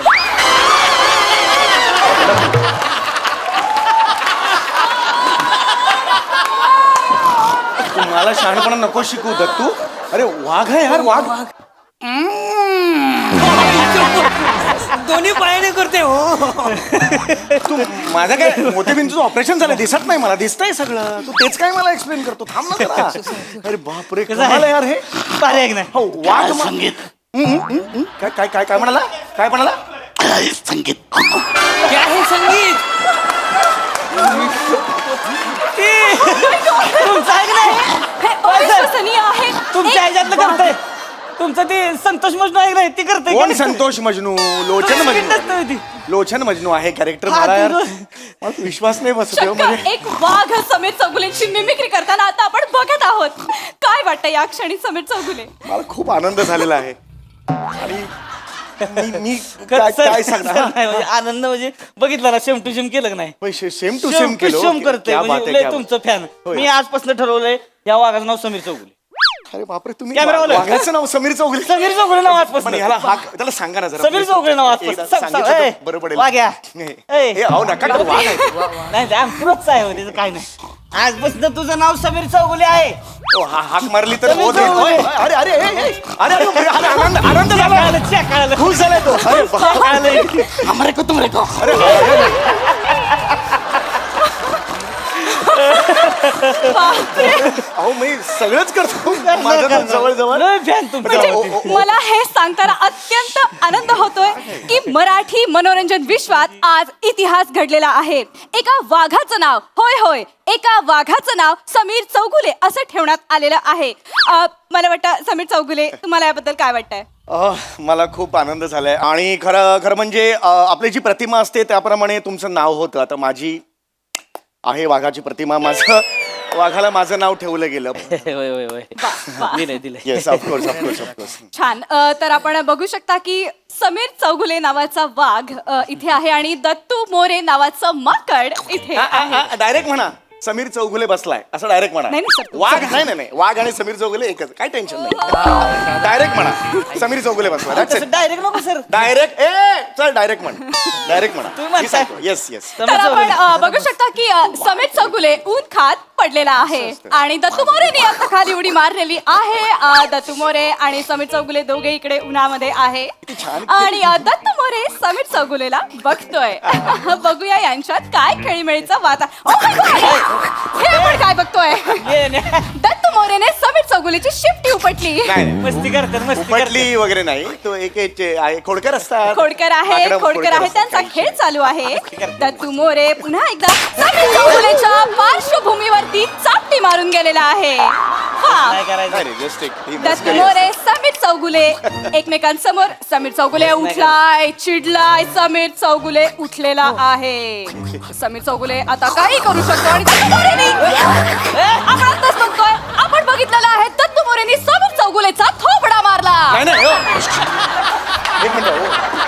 तू मला शहाणपणा नको शिकू दत्तू अरे वाघ आहे यार वाघ दोन्ही पायाने करते हो तू माझं काय मोठे ऑपरेशन झालं दिसत नाही मला दिसतंय सगळं तू तेच काय मला एक्सप्लेन करतो थांब ना जरा. अरे बापरे कसं कमाल आहे आहे? यार हे भारी आहे की नाही हो वाघ संगीत काय काय काय काय म्हणाला काय म्हणाला संगीत क्या हे संगीत तुमचं आहे की नाही हे अविश्वसनीय आहे तुमच्या ह्याच्यातलं करतंय तुमचं ते संतोष मजनू आहे की नाही ती करतंय कोण संतोष मजनू लोचन मजनू ती लोचन मजनू आहे कॅरेक्टर हा, मला यार ते मला विश्वास नाही बसत हो, म्हणजे चक्क एक वाघ समीर चौगुलेंची मिमिक्री करताना आता आपण बघत आहोत काय वाटतं या क्षणी समीर चौगुले मला खूप आनंद झालेला आहे आणि मी काय काय सांगणार हा? नाही म्हणजे आनंद म्हणजे बघितलं ना सेम टू सेम केलं का नाही पैसे सेम टू सेम केलं सेम करते क्या बात म्हणजे आहे, लय क्या बात. तुमचं फॅन होय. मी आजपासून ठरवलंय या वाघाचं नाव समीर चौगुले अरे बापरे, तुम्ही कॅमेरावाले. वाघाचं नाव समीर चौगुले. समीर चौगुले नाव आजपासून. पण ह्याला हाक त्याला सांगा ना जरा. समीर चौगुले नाव आजपासून. एकदा सांगितलं तर बरं पडेल. वाघ्या. ए. ए, अहो नका करू, वाघ आहे. नाही ते आमचंच आहे हो, त्याचं काय नाही. आजपासून तुझं नाव समीर चौगुले आहे. ओ, हाक मारली तर समीर होत आहे. चौगुले. ओय, अरे अरे ए, ए, अरे अरे, आनंद आनंद झाला. कळालं. खुश झालाय तो. अरे बाप. हमारे को तुमरे को. अहो मी सगळंच करतो माझं तर जवळ लय fan तुमचं. म्हणजे मला हे सांगताना अत्यंत आनंद होतोय की मराठी मनोरंजन विश्वात आज इतिहास घडलेला आहे. एका वाघाचं नाव, होय होय, एका वाघाचं नाव समीर चौगुले असं ठेवण्यात आलेलं आहे. मला वाटतं समीर चौगुले, तुम्हाला याबद्दल काय वाटतंय? मला खूप आनंद झालाय आणि खरं म्हणजे आपली जी प्रतिमा असते त्याप्रमाणे तुमचं नाव होतं. आता माझी आहे वाघाची प्रतिमा, माझं वाघाला माझं नाव ठेवलं गेलं. होय होय होय. दिलंय. Yes, of course of course of course. छान. तर आपण बघू शकता की समीर चौगुले नावाचा वाघ इथे आहे आणि दत्तू मोरे नावाचं माकड इथे आहे. डायरेक्ट म्हणा समीर चौगुले बसलाय असं डायरेक्ट म्हणा. नाही, नाही, sir, वाघ नाही वाघ आणि समीर चौगुले एकच, काय टेन्शन नाही. डायरेक्ट म्हणा समीर चौगुले बसलाय. डायरेक्ट नको सर. डायरेक्ट चल डायरेक्ट म्हण. डायरेक्ट तुम्ही म्हणताय. म्हणा. Yes yes. तर आपण बघू शकता की समीर चौगुले ऊन खात पडलेला आहे आणि दत्तू मोरेने आता खाली उडी मारलेली आहे. दत्तू मोरे आणि समीर चौगुले दोघे इकडे उन्हामध्ये आहे आणि दत्तू मोरे समीर चौगुलेला बघतोय. बघूया यांच्यात काय खेळीमेळीचा वाता. हे आपण काय बघतोय? दत्तू मोरेने समीर चौगुलेची शिफ्टी उपटली. नाही मस्ती करतात मस्ती करतात. उपटली वगैरे नाही, तो एक खोडकर असतात. खोडकर आहे माकडं खोडकर आहे, असतात. त्यांचा खेळ चालू आहे. दत्तू मोरे पुन्हा एकदा समीर चौगुलेच्या पार्श्वभूमीवरती चापटी मारून गेलेला आहे. काय करायचं. नाही रे, just एक ही दत्तू मस्करी मोरे समीर चौगुले एकमेकांसमोर. समीर चौगुले उठलाय, चिडलाय. समीर चौगुले उठलेला आहे. समीर चौगुले आता काही करू शकतो आणि दत्तू मोरेनी आपण आताच बघतोय, आपण बघितलेलं आहे दत्तू मोरेनी समीर चौगुलेचा थोपडा मारला. नाही नाही, हो. एक मिनिट हो,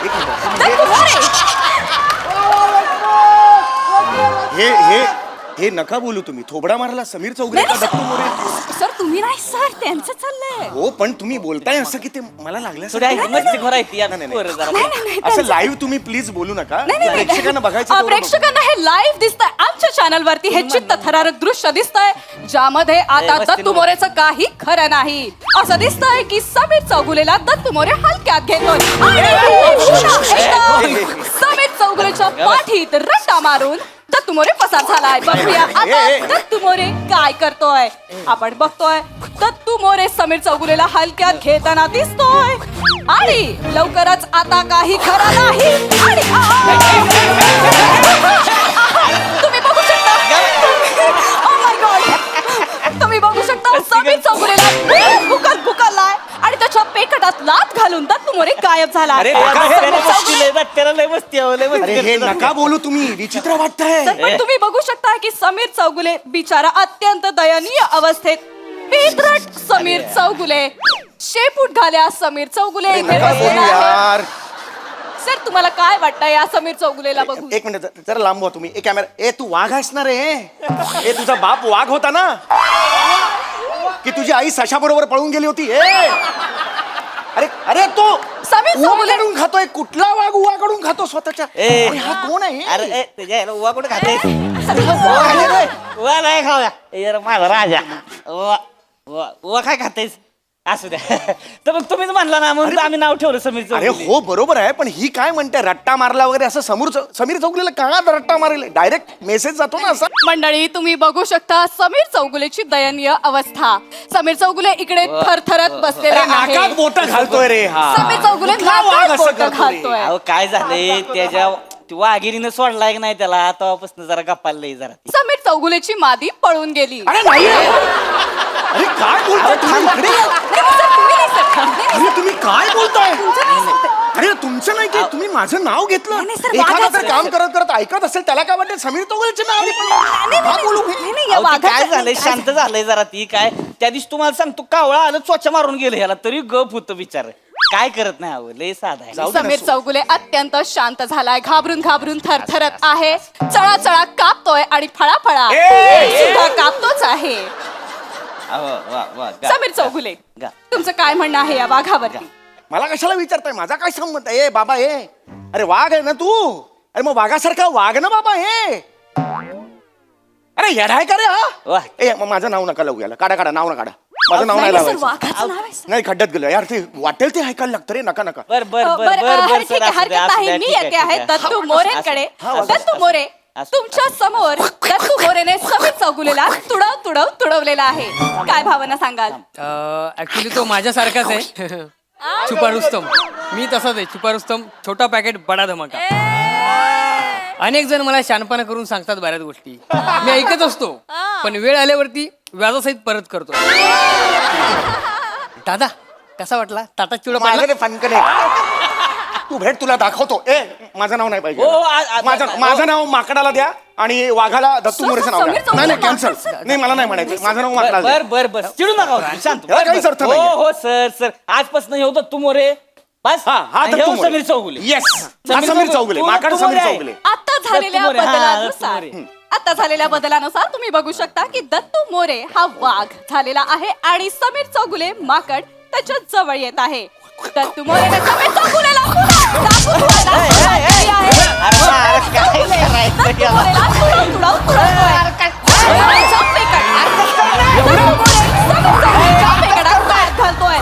एक मिनिट. दत्तू मोरे हे नका बोलू तुम्ही. थोबडा मारला समीर चौगुले का दत्तू मोरे? सर, तुम्ही नाही सर, त्यांचं चाललंय. हो पण तुम्ही बोलताय असं की ते मला लागलं थोडी आहे, मस्ती खोर आहे ती. नाही, नाही. पोरं जरा. असं लाईव्ह तुम्ही प्लीज बोलू नका. नाही, नाही, प्रेक्षकांना बघायचं तेवढं बघू. प्रेक्षकांना हे लाईव्ह दिसतंय आमच्या चॅनल वरती. हे चित्तथरारक दृश्य दिसतंय ज्यामध्ये आता दत्तू मोरेचं काही खरं नाही. असं दिसतंय की समीर चौगुलेला दत्तू मोरे हलक्यात घेतोय आणि समीर चौगुलेच्या पाठीत रट्टा मारून दत्तू मोरे पसार झालाय. बघूया आता दत्तू मोरे काय करतोय. आपण बघतोय दत्तू मोरे समीर चौगुलेला हलक्यात घेताना दिसतोय आणि लवकरच आता काही खरं नाही. आणि तुम्ही बघू शकता, Oh my God. तुम्ही बघू शकता समीर चौगुलेला भुकलाय आणि त्याच्या पेकटात लात घालून दत्तू मोरे गायब झाला. अरे त्याला मस्ती लय, त्याला लय मस्ती आहे, लय मस्ती अरे हे करतात. नका बोलू तुम्ही, विचित्र वाटतंय. पण तुम्ही बघू शकता की समीर चौगुले बिचारा अत्यंत दयनीय अवस्थेत. बेदरट समीर चौगुले, शेपूट घाल्या समीर चौगुले इथे नका बोलू बसलेला आहे. यार. सर, तुम्हाला काय वाटतं या समीर चौगुलेला बघून? एक मिनिट जरा लांब व्हा तुम्ही. एक कॅमेरा. तू वाघ असणार आहे. तुझा बाप वाघ होता ना, की तुझी आई सशा बरोबर पळून गेली होती. अरे अरे तो समीर चौगुले उवाकडून खातोय. कुठला वाघ उवाकडून खातो स्वतःच्या? अरे, हा कोण आहे? अरे तुझ्या याला उवा कुठे खाते. उवा नाही खाऊया. ए, जरा माझा राजा. उवा काय खातेस? असू द्या. तर मग तुम्हीच म्हणला ना, म्हणून आम्ही नाव ठेवलं समीर अरे चौगुले. हो बरोबर आहे, पण ही काय म्हणते रट्टा मारला वगैरे असं समीर चौगुलेला का रट्टा मारेल? डायरेक्ट मेसेज जातो ना असा. मंडळी, तुम्ही बघू शकता समीर चौगुलेची दयनीय अवस्था. समीर चौगुले इकडे थरथरत बसलेले नाकात आहे. बोट घालतोय रे हा. समीर चौगुले कुठला वाघ नाकात असं बोटं करतो रे? घालतोय. अहो काय झालंय त्याच्या वाघिरीनं सोडलाय की नाही त्याला, तेव्हापासून जरा गप्पाला लई जरा. समीर चौगुलेची मादी पळून गेली. अरे नाही. अरे काय बोलताय तुम्ही? अरे तुम्ही काय बोलताय? अरे तुमचं नाही की तुम्ही माझं नाव घेतलं. एखादा तर काम करत करत ऐकत असेल त्याला काय वाटतं समीर चौगुलेचे नाव बोलू. अहो, ते काय झालंय, शांत झालंय जरा. ती काय त्या दिवशी तुम्हाला सांगतो कावळा आलं चोचा मारून गेलं ह्याला, तरी गप होतं बिचार. काय करत नाही अहो, लय साधा आहे. समीर चौगुले अत्यंत शांत झालाय. घाबरून घाबरून थरथरत आहे. चळा चळा कापतोय आणि फळाफळा सुद्धा कापतोच आहे. समीर चौगुले गा. तुमचं काय म्हणणं आहे या वाघावरती? मला कशाला विचारताय? माझा काय संबंध आहे? ए बाबा ए, अरे वाघ आहे ना तू? अरे मग वाघासारखा वाघ ना बाबा हे. अरे येडाय का रे हा? वाह. ए मग माझं नाव नका लावू याला. काढा नाव नका काढा. माझं नाव नाही नाही, सर, लावायचं. वाघाचं नाव आहे, सर. नाही खड्ड्यात गेलो यार. ते वाटेल ते ऐकायला लागतं रे. नका नका. बर बर बर बरं, बर बर ठीक आहे, हरकत नाही. मी येते आहे दत्तू मोरेंकडे. दत्तू मोरे, तुमच्या समोर दत्तू मोरेने समीर चौगुलेला तुडवलेला आहे. काय भावना सांगाल? ऍक्च्युली तो माझ्यासारखाच आहे. छुपा रुस्तम. मी तसाच आहे. छुपा रुस्तम, छोटा पॅकेट बडा धमाका. अनेक जण मला शानपणा करून सांगतात बऱ्याच गोष्टी, मी ऐकत असतो, पण वेळ आल्यावरती व्याजासहित परत करतो. दादा कसा वाटला टाटा चिवडा पाडला? माझं फनकने तू भेट, तुला दाखवतो. ए माझं नाव नाही पाहिजे. हो, माझं नाव माकडाला द्या आणि वाघाला दत्तू मोरेचं नाव समीर द्या. नाही नाही चौगुले कॅन्सल. नाही मला नाही म्हणायचं. माझं नाव माकडाला द्या. बर बर बर चिडू नका हो, शांत. याला काहीच अर्थ हो नाहीये. हो सर सर आजपासून हे होतं तू मोरे बस. हा आणि दत्तू हे मोरे. समीर चौगुले. येस हा समीर चौगुले. माकड तू समीर मोरे आहे. चौगुले. आता झालेल्या दत्तू मोरे, हा, बदलानुसार दत्तू मोरे. आता झालेल्या बदलानुसार तुम्ही बघू शकता की दत्तू मोरे हा वाघ झालेला आहे आणि समीर चौगुले माकड त्याच्या जवळ येत आहे. दत्तू मोरेने समीर चौगुलेला पुन्हा चाकू ठेवायला सुरुवात केली आहे. काय करायचं याला? मोरेला तुडवतोय. आणि चौफेकट. दत्तू मोरे समीर चौगुलेच्या फेकडात पाय घालतोय.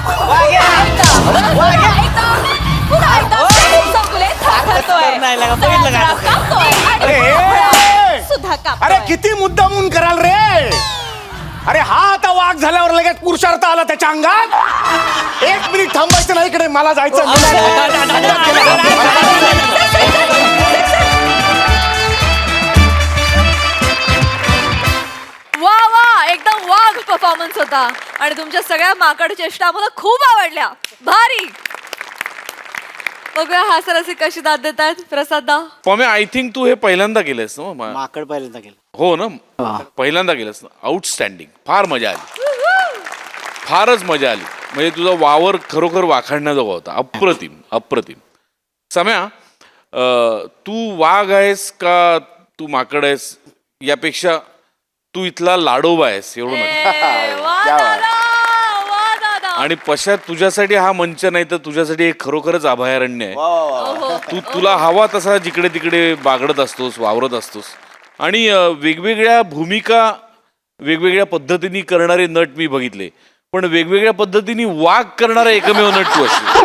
पुन्हा एकदा समीर चौगुले घालतोय. नाही लागा, बघितलं का? कापतोय आणि अरे सुद्धा अरे कापतोय. किती मुद्दामून कराल रे? अरे हा आता वाघ झाल्यावर लगेच पुरुषार्थ आला त्याच्या अंगात. एक मिनिट थांबायचं नाही इकडे. मला जायचं. वा वा एकदम वाघ परफॉर्मन्स होता आणि तुमच्या सगळ्या माकड चेष्टा आम्हाला खूप आवडल्या. भारी. बघूया हासर असे कशी दाद देतात प्रसाद. पॉम्या आय थिंक तू हे पहिल्यांदा केलंस ना? माकड पहिल्यांदा गेलं. हो ना, पहिल्यांदा केलंस ना. आउटस्टँडिंग. फार मजा आली. फारच मजा आली. म्हणजे तुझा वावर खरोखर वाखाणण्याजोगा होता. अप्रतिम अप्रतिम. सम्या, तू वाघ आहेस का तू माकड आहेस यापेक्षा तू इथला लाडोबा आहेस एवढं नक्की. वा दादा वा दादा. आणि पश्चात तुझ्यासाठी हा मंच नाही तर तुझ्यासाठी एक खरोखरच अभयारण्य आहे. तुला हवा तसा जिकडे तिकडे बागडत असतोस, वावरत असतोस. आणि वेगवेगळ्या भूमिका वेगवेगळ्या पद्धतीने करणारे नट मी बघितले, पण वेगवेगळ्या पद्धतीने वाघ करणारा एकमेव नट तू असतो.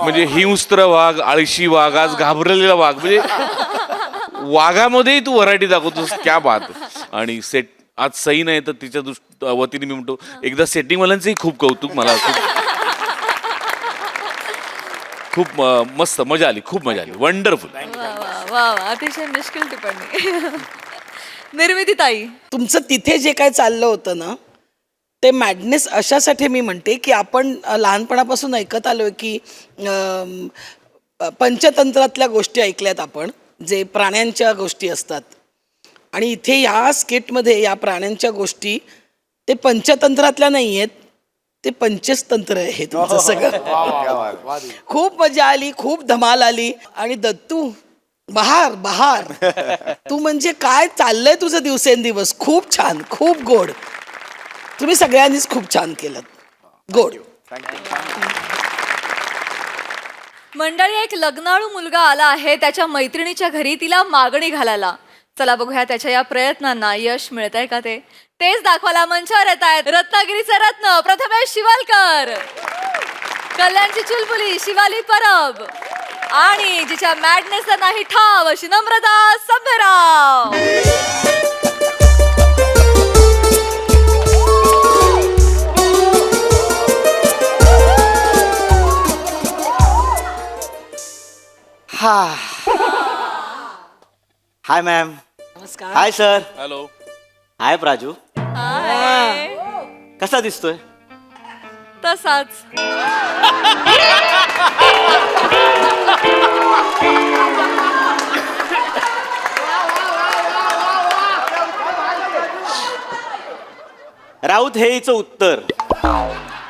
म्हणजे हिंस्त्र वाघ, आळशी वाघ, आज घाबरलेला वाघ, म्हणजे वाघामध्येही तू व्हरायटी दाखवतोस. क्या बात. आणि सेट आज सई नाही तर तिच्या वतीने मी म्हणतो एकदा सेटिंग वाल्यांचंही खूप कौतुक. मला खूप मस्त मजा आली. खूप मजा आली. वंडरफुल. वा वा वा अतिशय मिश्किल टिप्पणी. निर्मिती ताई, तुमचं तिथे जे काय चाललं होतं ना ते मॅडनेस अशासाठी मी म्हणते की आपण लहानपणापासून ऐकत आलोय की पंचतंत्रातल्या गोष्टी ऐकल्यात आपण, जे प्राण्यांच्या गोष्टी असतात. आणि इथे या स्किटमध्ये या प्राण्यांच्या गोष्टी ते पंचतंत्रातल्या नाही आहेत, ते पंचतंत्र आहे तुमचं सगळं. खूप मजा आली, खूप धमाल आली. आणि दत्तू बहार बहार तू म्हणजे काय चाललंय तुझं दिवसेंदिवस. खूप छान, खूप गोड. तुम्ही सगळ्यांनीच खूप छान केलं. गोड. मंडळी एक लग्नाळू मुलगा आला आहे त्याच्या मैत्रिणीच्या घरी तिला मागणी घालायला. चला बघूया त्याच्या या प्रयत्नांना यश मिळतंय का ते. तेच दाखवायला मंचावर येत आहेत रत्नागिरीचे रत्न प्रथमेश शिवालकर, कल्याणची चुलबुली शिवाली परब आणि जिच्या मॅडनेसला नाही ठाव अशी नम्रता सभ्यराव. हाय मॅम. नमस्कार. Hi sir. हॅलो. हाय प्राजू. हाय. कसा दिसतोय? तसाच. राऊत हे हिचं उत्तर.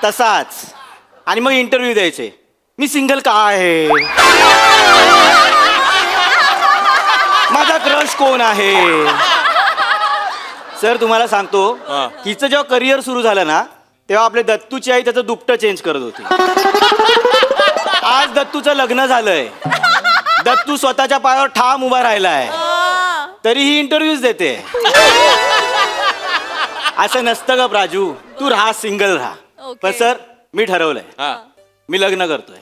तसाच. आणि मग इंटरव्ह्यू द्यायचे. मी सिंगल का आहे, माझा क्रश कोण आहे, सर तुम्हाला सांगतो हिचं जेव्हा करिअर सुरू झालं ना तेव्हा आपले दत्तूची आई त्याचं दुपटं चेंज करत होती. आज दत्तूचं लग्न झालंय. दत्तू स्वतःच्या पायावर ठाम उभा राहिलाय तरीही इंटरव्ह्यूज देते. असं नसतं ग राजू, तू राहा सिंगल राहा. पण सर मी ठरवलंय मी लग्न करतोय.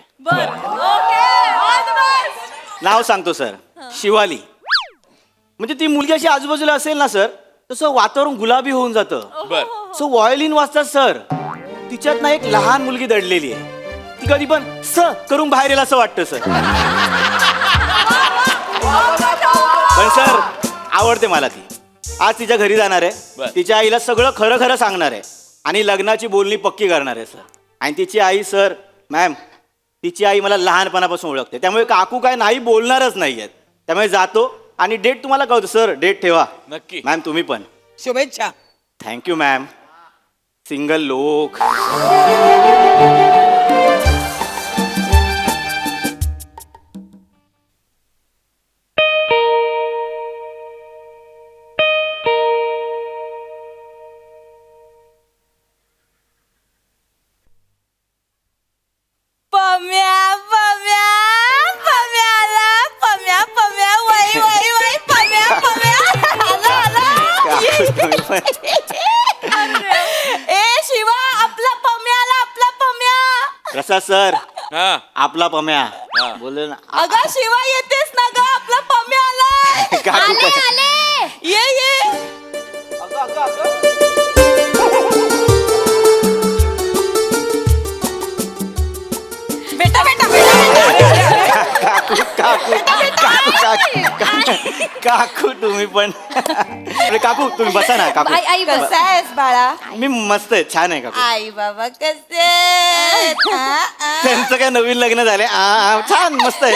नाव सांगतो सर, शिवाली. म्हणजे ती मुलगी अशी आजूबाजूला असेल ना सर तसं वातावरण गुलाबी होऊन जातं. सो व्हायोलिन वाजतात सर. तिच्यात ना एक लहान मुलगी दडलेली आहे. ती कधी पण स करून बाहेर येईल असं वाटतं सर. पण सर आवडते मला ती. आज तिच्या घरी जाणार आहे, तिच्या आईला सगळं खरं खरं सांगणार आहे आणि लग्नाची बोलणी पक्की करणार आहे सर. आणि तिची आई सर मॅम तिची आई मला लहानपणापासून ओळखते त्यामुळे काकू काय नाही बोलणारच नाही आहेत. त्यामुळे जातो आणि डेट तुम्हाला कळतो सर. डेट ठेवा नक्की. मॅम तुम्ही पण. शुभेच्छा. Thank you ma'am. सिंगल लोक. पम्या पम्या पम्याला पम्या पम्या वै वै वै पम्या पम्या आला आला. ए शिवा आपला पम्या आला आपला पम्या. कसा सर हा आपला पम्या बोल ना. अगं शिवा येतेस ना ग आपला पम्या आला. काकू ये ये. बेटा बेटा काकू काकू काकू काकू काकू तुम्ही पण. अरे काकू तुम्ही बसा ना. काकू आई कसा आहेस बाळा. मी मस्त आहे छान आहे काकू. आई बाबा कसे आहेत? त्यांचं काय नवीन लग्न झाले छान मस्त आहे.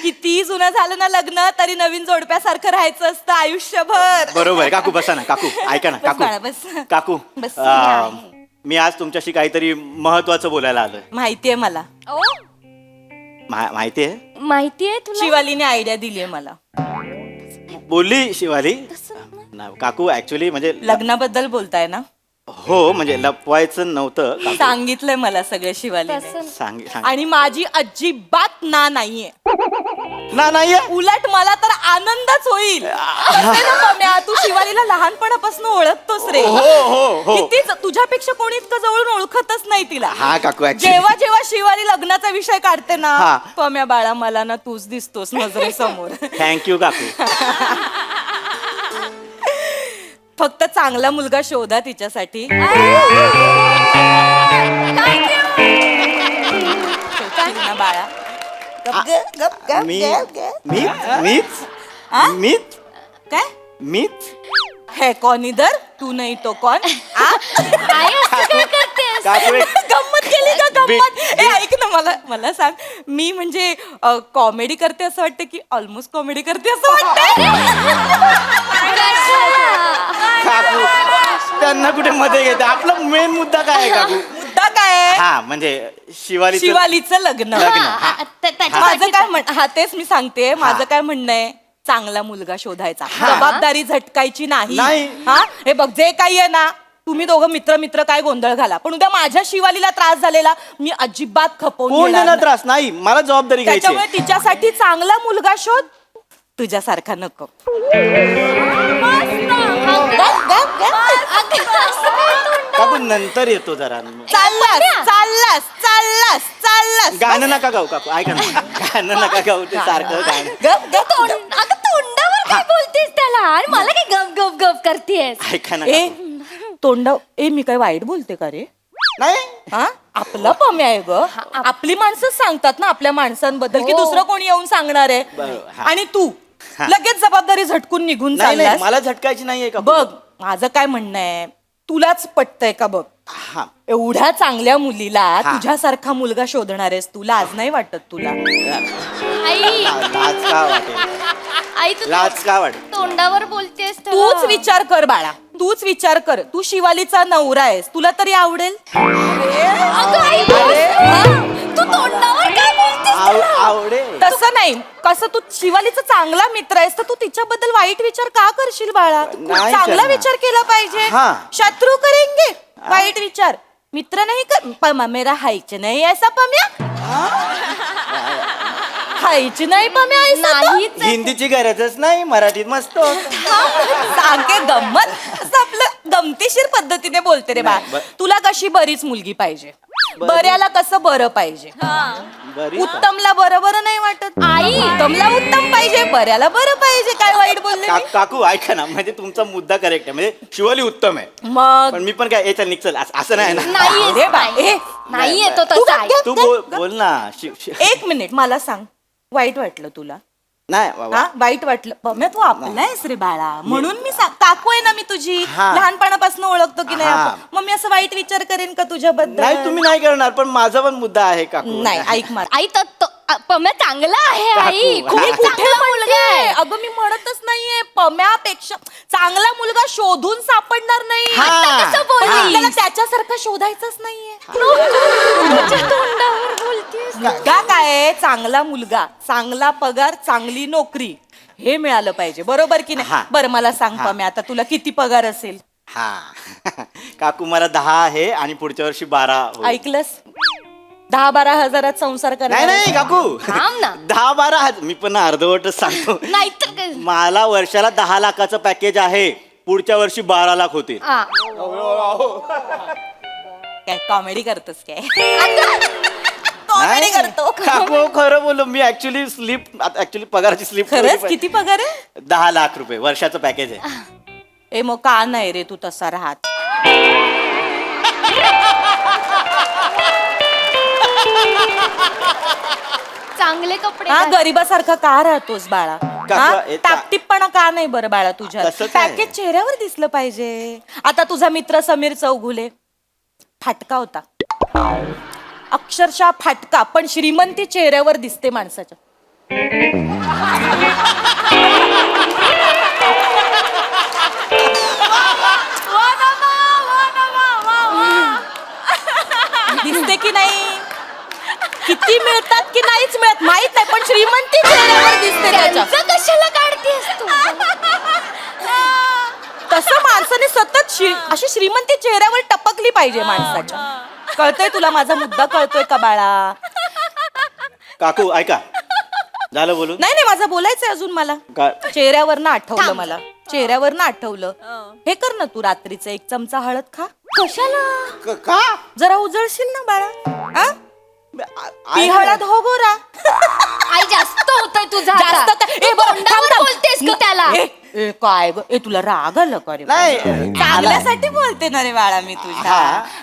किती जुनं झालं ना लग्न तरी नवीन जोडप्यासारखं राहायचं असतं आयुष्यभर. बरोबर आहे काकू. बसा ना काकू. ऐका ना बस बाळा, काकू बस. काकू बस. मी आज तुमच्याशी काहीतरी महत्वाचं बोलायला आलोय. माहितीये मला. माहिती आहे. माहितीये तुला. शिवालीने आयडिया दिलीये मला. बोलली शिवाली. काकू ऍक्च्युली म्हणजे लग्नाबद्दल बोलताय ना. हो म्हणजे लपवायचं नव्हतं काकू. सांगितलंय मला सगळे शिवालीने. सांग आणि माझी अजिबात ना नाहीये. ना नाहीये. उलट मला तर आनंदच होईल. कसं ना पम्या, तू शिवालीला लहानपणापासून ओळखतोस रे. हो हो हो. कितीच तुझ्यापेक्षा कोणी इतकं जवळून ओळखतच नाही तिला. हा काकू actually. जेव्हा जेव्हा शिवाली लग्नाचा विषय काढते ना हा. पम्या बाळा मला ना तूच दिसतोस नजरेसमोर. थँक्यू काकू. फक्त चांगला मुलगा शोधा तिच्यासाठी. शोधशील ना बाळा. मी मीच मीच काय मीच है कौन इधर तू नाही तो कौन. काकू एक गंमत केली का गंमत. ए ऐक ना मला सांग. मी म्हणजे कॉमेडी करते असं वाटतं की ऑलमोस्ट कॉमेडी करते असं वाटतं. काकू त्यांना कुठे मध्ये घेते. आपला मेन मुद्दा काय आहे काकू. मुद्दा काय हा म्हणजे शिवालीचं लग्न. माझं काय हा तेच मी सांगते. माझं काय म्हणणं आहे चांगला मुलगा शोधायचा. जबाबदारी झटकायची नाही. हा हे बघ जे काही आहे ना तुम्ही दोघं मित्र काय गोंधळ घाला पण उद्या माझ्या शिवालीला त्रास झालेला मी अजिबात खपवून कोण घेणार देणार नाही. त्रास नाही मला जबाबदारी घ्यायची. त्याच्यामुळे तिच्यासाठी चांगला मुलगा शोध. तुझ्यासारखा नको. काकू नंतर येतो जरा. चाललास गाणं नका गाऊ काकू. ऐका ना गाणं नका गाऊ ते सारखं गाणं. तोंडावर काय बोलतेस त्याला आणि मला काय गप गप गप करतेस. ऐका ना ए काकू. तोंड ए मी काय वाईट बोलते का रे. नाही हा आपला पम्या आहे ग. आपली माणसंच सांगतात ना आपल्या माणसांबद्दल की दुसरं कोणी येऊन सांगणार आहे. बरोबर, हा. आणि तू लगेच जबाबदारी झटकून निघून नाही चाललास. मला झटकायची नाहीये का. बघ माझं काय म्हणणं आहे तुलाच पटतंय का बघ. हा एवढ्या चांगल्या मुलीला तुझ्यासारखा मुलगा शोधणार आहेस. तुला आज नाही वाटत तुला. आई लाज का वाटेल. आई तू लाज का वाटेल. तोंडावर बोलतेस तूच विचार कर बाळा. तूच विचार कर. तू शिवालीचा नवरा आहेस. तुला तरी आवडेल. तू तोंडावर काय बोलतेस. आवडेल. तसं नाही, कसं तू शिवालीचा चांगला मित्र आहेस तर तू तिच्याबद्दल वाईट विचार का करशील बाळा? तू नाही चांगला करणार. विचार केला पाहिजे. हा. शत्रू करेंगे वाईट विचार, मित्र नाही कर. पमा मेरा हाईच नाही ऐसा पम्या, हाईच नाही पम्या ऐसा तो. हिंदीची गरजच नाही, मराठीत मस्त होतं. सांगे गंमत असं आपलं गमतीशीर पद्धतीने बोलते रे बा. तुला कशी बरीच मुलगी पाहिजे, बऱ्याला कसं बरं पाहिजे. बरी उत्तमला बरं बरं नाही वाटत. आई उत्तमला उत्तम पाहिजे, बऱ्याला बरं पाहिजे. काय वाईट बोलले मी? काकू ऐका ना, म्हणजे तुमचा मुद्दा करेक्ट आहे, म्हणजे शिवाली उत्तम आहे, मग पण मी पण काय चल निघ चल असं नाही ना. नाही रे बा, ए, नाही येतो तू तसा गप, गप, तू गप, गप. बोल ना एक मिनिट मला सांग, वाईट वाटलं तुला? नाही बाबा. हा वाईट वाटलं? पम्या तू आपला आहेस रे बाळा, म्हणून मी काकू आहे ना मी तुझी, हा. लहानपणापासून ओळखतो की नाही हा. आपण. मग मी असं वाईट विचार करेन का तुझ्याबद्दल? नाही तुम्ही नाही करणार, पण माझा पण मुद्दा आहे काकू. नाही, ऐक मला. आई तर पम्या चांगला आहे आई, काकू. खूप मी कुठे चांगला मुलगा आहे. अगं मी म्हणतच नाहीये, पम्यापेक्षा चांगला मुलगा शोधून सापडणार नाही. हा. आता कसं बोलली? हा. आपल्याला त्याच्यासारखा शोधायचंच नाहीये. तुझ्या तोंडावर बोलतेस. मुलगा काय आहे? चांगला मुलगा, चांगला पगार, चांगली नोकरी, हे मिळालं पाहिजे. बरोबर की हा. नाही? बरं मला सांग पम्या, आता तुला किती पगार असेल? हा काकू मला 10 आहे आणि पुढच्या वर्षी 12 होईल. ऐकलंस? 10-12 हजारात संसार नाही करणार? नाही काकू थांब ना. 10-12 हजार मी पण अर्धवटच सांगतो. नाहीतर काय? मला वर्षाला 10 लाखाचं पॅकेज आहे, पुढच्या वर्षी 12 लाख होतील. हा. काय कॉमेडी करतोस काय? कॉमेडी नाही, करतो. काकू खरं बोललो मी. ऍक्च्युली पगाराची स्लिप खरंच किती पगार आहे? 10 लाख रुपये वर्षाचं पॅकेज आहे. ए मग का नाही रे तू तसा राहत? चांगले कपडे हा घाल. गरीबासारखा का राहतोस बाळा? हा? हे टापटीपपणा का नाही बरं बाळा तुझ्या? तसंच आहे. पॅकेज चेहऱ्यावर दिसलं पाहिजे. आता तुझा मित्र समीर चौगुले फाटका होता, अक्षरशः फाटका, पण श्रीमंती चेहऱ्यावर दिसते माणसाच्या. दिसते की नाही? किती मिळतात की नाहीच मिळत माहित नाही, पण श्रीमंती चेहऱ्यावर दिसते त्याच्या. त्यांचं कशाला काढतेस तू? तसं माणसाने सतत अशी श्रीमंती चेहऱ्यावर टपकली पाहिजे माणसाच्या. कळतोय तुला माझा मुद्दा? कळतोय का बाळा? काकू ऐका, झालं बोलून? नाही नाही माझं बोलायचंय अजून मला. चेहऱ्यावरनं आठवलं मला, चेहऱ्यावरनं आठवलं. हे कर ना तू, रात्रीचं 1 चमचा हळद खा. कशाला? का जरा उजळशील ना बाळा. हा? ती हळद हो गोरा. आई जास्त होतोय तुझा जास्त आता. काय? तू ए, बरं, थांब, तोंडावर थांब. बोलतेस का त्याला? ए, काय ग? ए तुला राग आलं का रे? नाही. चांगल्यासाठी बोलते ना रे बाळा मी तुझ्या.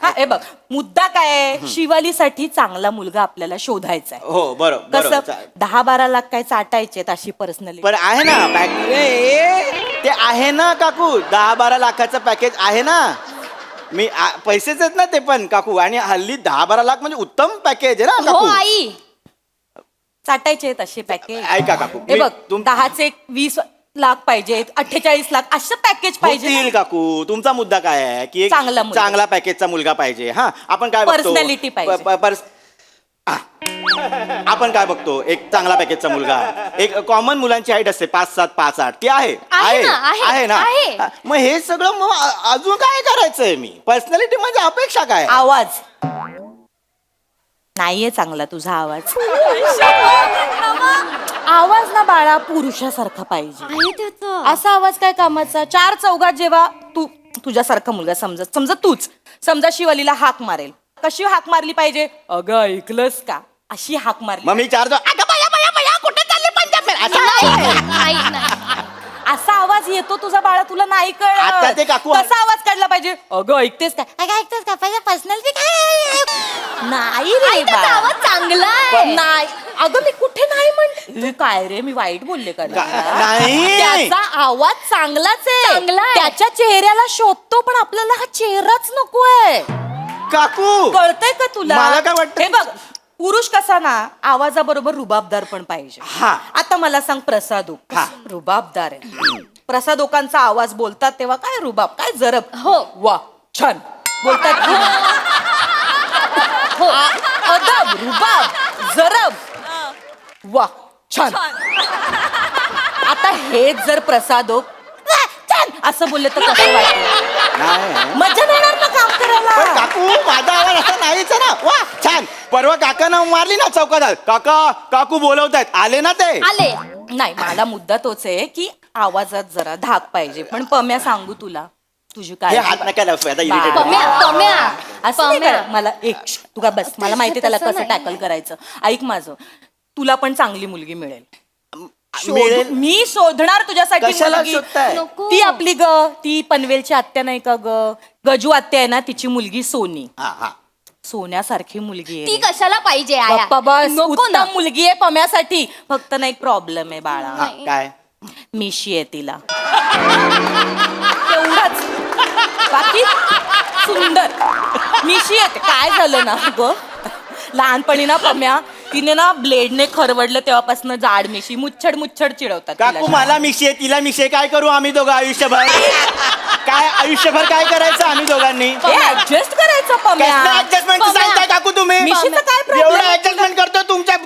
हा, ए बघ मुद्दा काय आहे? शिवालीसाठी चांगला मुलगा आपल्याला शोधायचा आहे. हो बरोबर कसं 10-12 लाख काय चाटायचे अशी पर्सनली? पण आहे ना पॅकेज, ते आहे ना काकू, 10-12 लाखाचं पॅकेज आहे ना. मी पैसेच आहेत ना ते पण काकू, आणि हल्ली 10-12 लाख म्हणजे उत्तम पॅकेज आहे ना हो काकू. आई. चाटायचे असे पॅकेज. ऐका काकू, हे बघ तुम 10चे 20 लाख पाहिजेत, 48 लाख असं पॅकेज पाहिजे होतील ना. काकू. तुमचा मुद्दा काय आहे की एक चांगला मुलगा. चांगला पॅकेजचा मुलगा पाहिजे. हा आपण काय बघतो? Personality पाहिजे. आपण काय बघतो? एक चांगला पॅकेजचा मुलगा, एक कॉमन मुलांची हाईट असते 5'7", 5'8", ती आहे आहे ना. मग हे सगळं मग अजून काय करायचंय? मी पर्सनॅलिटी म्हणजे अपेक्षा काय? आवाज नाहीये चांगला तुझा आवाज. आवाज ना बाळा पुरुषासारखा पाहिजे. आहे त्याचं. असा आवाज काय कामाचा? 4 चौघात जेव्हा तू तुझ्यासारखा मुलगा समजा तूच समजा शिवालीला हाक मारेल, कशी हाक मारली पाहिजे? अगं ऐकलंस का? अशी हाक मारली. मग मी 4 कुठे चालले पंजाब? नाही, नाही. असा आवाज येतो तुझा बाळा, तुला नाही आता ते कळत? काकू कसा आवाज काढला पाहिजे? अगं ऐकतेस काय? अगं ऐकतेस का? पाहिजे पर्सनॅलिटी काय? नाही रे आई, त्याचा बाळा. आवाज चांगला आहे. नाही अगं मी कुठे नाही म्हणते. काय रे मी वाईट बोलले का रे? नाही. त्याचा आवाज चांगलाच आहे. चांगला आहे. त्याच्या चेहऱ्याला शोधतो, पण आपल्याला हा चेहराच नकोय. काकू कळतंय का तुला? मला काय वाटतं? हे बघ पुरुष कसा ना आवाजाबरोबर रुबाबदार पण पाहिजे. हा. आता मला सांग प्रसादो हा. रुबाबदार आहे. प्रसादोकांचा आवाज बोलतात तेव्हा काय रुबाब, काय जरब. हो. वा छान बोलतात की नाही? हो. अदब, रुबाब, जरब. वा छान. आता हेच जर प्रसादो वा, छान असं बोलले तर कसं वाटेल? मजा नाही येणार ना काम पण करायला. काकू माझा आवाज असा नाहीच आहे ना. वा छान. परवा काकांना मारली ना चौकात. काका काकू बोलवतायत आले ना ते. आले. नाही मला मुद्दा तोच आहे की आवाजात जरा धाक पाहिजे. पण पम्या सांगू तुला तुझी हे काय हात नका लावू, आता irritate पम्या होतो. पम्या असं नाही पम्या. करा. मला तू का बस मला माहिती त्याला तसं कसं नाही. टॅकल करायचं. ऐक माझं तुला पण चांगली मुलगी मिळेल. मिळेल. मी शोधणार तुझ्यासाठी कशाला मुलगी. शोधताय? नको. ती आपली ती पनवेलची आत्या नाही का गजू आत्या आहे ना तिची मुलगी सोनी. हा. सोन्यासारखी मुलगी आहे ती रे. कशाला पाहिजे आया? बाप्पा बस नको ना. उत्तम मुलगी आहे पम्यासाठी. फक्त ना एक प्रॉब्लेम आहे बाळा. हा, काय मिशी आहे तिला. तेवढंच. बाकी सुंदर मिशी येते. काय झालं ना ग लहानपणी ना पम्या तिने ना ब्लेडने खरवडलं तेव्हापासून जाड मिशी मुच्छड चिडवतात तिला. काकू मला मिशी आहे तिला मिशी आहे. काय करू आम्ही दोघं आयुष्यभर? काय आयुष्यभर काय करायचं आम्ही दोघांनी? ऍडजस्ट करायचं पम्या. ऍडजस्टमेंट सांगताय काकू तुम्ही? मिशीचं काय problem एवढं आहे ऍडजस्टमेंट करतो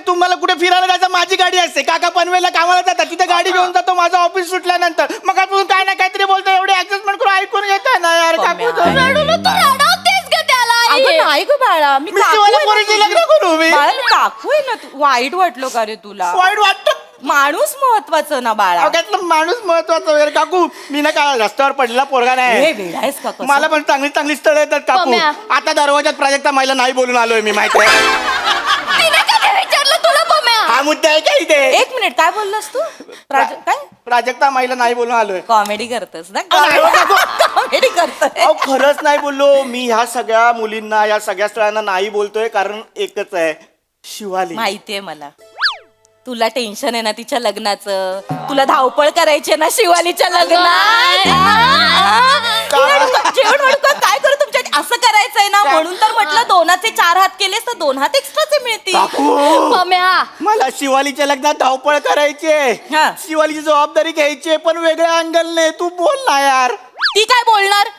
तुम्हाला कुठे फिरायला जायचं माझी गाडी असते. काका पनवेलला कामाला जातात तिथे गाडी घेऊन जातो माझं ऑफिस सुटल्यानंतर. मग आपण काय ना काहीतरी बोलतो. एवढे ऍडजस्टमेंट करून ऐकून घेताय ना यार काकू. पम्या. रडू नको, रडवतेस ग त्याला आई. अगं नाही ग बाळा मी मी काकू शिवाला आहे ना पोरीची तुझी. लग्न करू मी. बाळा, मी काकू आहे ना तू. वाईट वाटलो का रे तुला? वाईट वाटतं. माणूस महत्वाचं ना बाळा. अगं माणूस महत्वाचा वगैरे काकू. मी ना काय रस्त्यावर पडलेला पोरगा हे नाही. वेडा आहेस का कसं? मला पण चांगली चांगली स्थळ येतात काकू. पम्या. आता दरवाजात प्राजक्ता माईला नाही बोलून आलोय मी माहिती आहे. तिने कधी विचारलं तुला पम्या? हा मुद्दा आहे का इथे? एक मिनिट काय बोललास तू? काय प्राजक्ता माईला नाही बोलून आलोय. कॉमेडी करतोस ना? नाही, काकू. कॉमेडी करतोय. अहो खरंच नाही बोललो मी. ह्या सगळ्या मुलींना या सगळ्या स्थळांना नाही बोलतोय कारण एकच आहे शिवाली. माहितीये मला तुला टेन्शन आहे ना तिच्या लग्नाचं. तुला धावपळ करायची आहे ना शिवालीच्या लग्नात. जेवण वाढू का? काय करू तुमच्या असं करायचंय ना म्हणून तर म्हटलं 2चे 4 हात केलेस तर 2 हात एक्स्ट्राचे मिळतील. काकू पम्या मला शिवालीच्या लग्नात धावपळ करायची आहे. हा. शिवालीची जबाबदारी घ्यायची आहे, पण वेगळ्या अँगलने. तू बोल ना यार. ती काय बोलणार?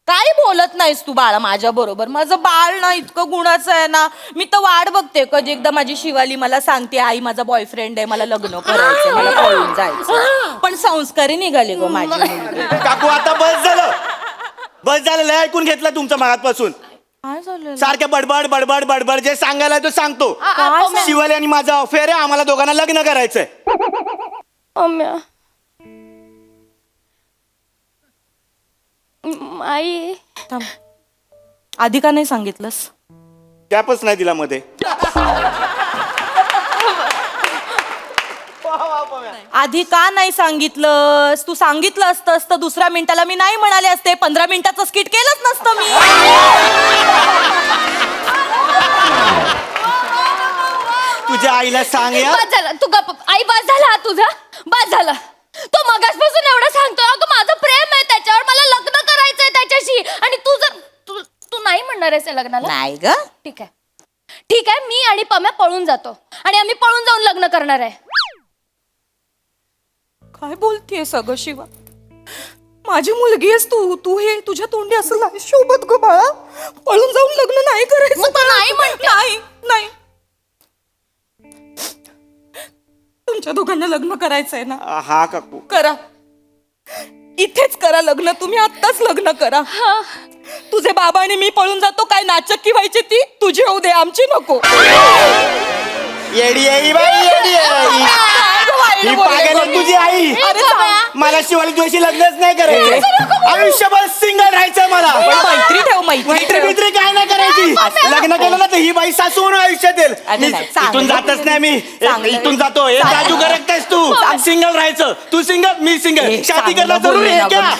काय बोलत नाहीस तू बाळा माझ्या बरोबर. माझं बाळ ना इतकं गुणाचं आहे ना. मी तर वाट बघते कधी एकदा माझी शिवाली मला सांगते आई माझा बॉयफ्रेंड आहे मला लग्न करायचं मला पळून जायचं. पण संस्कारी निघाले गो माझी मुलगी. काकू आता बस झालं लय ऐकून घेतलं तुमचं मगातपासून. काय झालं? सारखे बडबड बडबड बडबड जे सांगायला तो सांगतो. काय शिवाली आणि माझा अफेअर आहे. आम्हाला दोघांना लग्न करायचंय. पम्या आई थांब. आधी का नाही सांगितलंस? गॅपच नाही दिला मध्ये. आधी का नाही सांगितलंस? तू सांगितलं असतंस तर 2ऱ्या मिनिटाला मी नाही म्हणाले असते. 15 मिनिटाचं स्किट केलंच नसतं मी. तुझ्या आईला सांग या. बस झालं तू गप्प. आई बस झाला तुझा. बस झाला. तो मगासपासून एवढं सांगतोय अगं माझं प्रेम आहे त्याच्यावर मला लग्न करायचंय त्याच्याशी. आणि तू जर तू नाही म्हणणार आहेस या लग्नाला? नाही ग. ठीक आहे मी आणि पम्या पळून जातो आणि आम्ही पळून जाऊन लग्न करणार आहे. काय बोलतेय सगळं शिवा? माझी मुलगी आहेस तू हे तुझ्या तोंडी असं नाही शोभत ग बाळा. पळून जाऊन लग्न नाही करायचं. मग तू नाही म्हणते. नाही तुमच्या दोघांना लग्न करायचंय ना? हा काकू करा. इथेच करा लग्न. तुम्ही आत्ताच लग्न करा. तुझे बाबा आणि मी पळून जातो. काय नाचक्की व्हायची ती तुझी होऊ दे आमची नको. येडी आहे ही बाई, येडी आहे. ही पागल आहे तुझी आई. अरे मला शिवाली तुझ्याशी लग्नच नाही करायचं. आयुष्यभर सिंगल राहायचं मला. मैत्री ठेव मैत्री मैत्री काय नाही करायची. लग्न केलं ना तर ही बाई सासू म्हणून आयुष्यात येईल. अरे नाही, चांगलं. इथून जातच नाही मी. चांगलं. इथून जातो. हे राजू करतेस तू. सिंगल राहायचं. तू सिंगल मी सिंगल. शादी करणं जरुरी आहे क्या?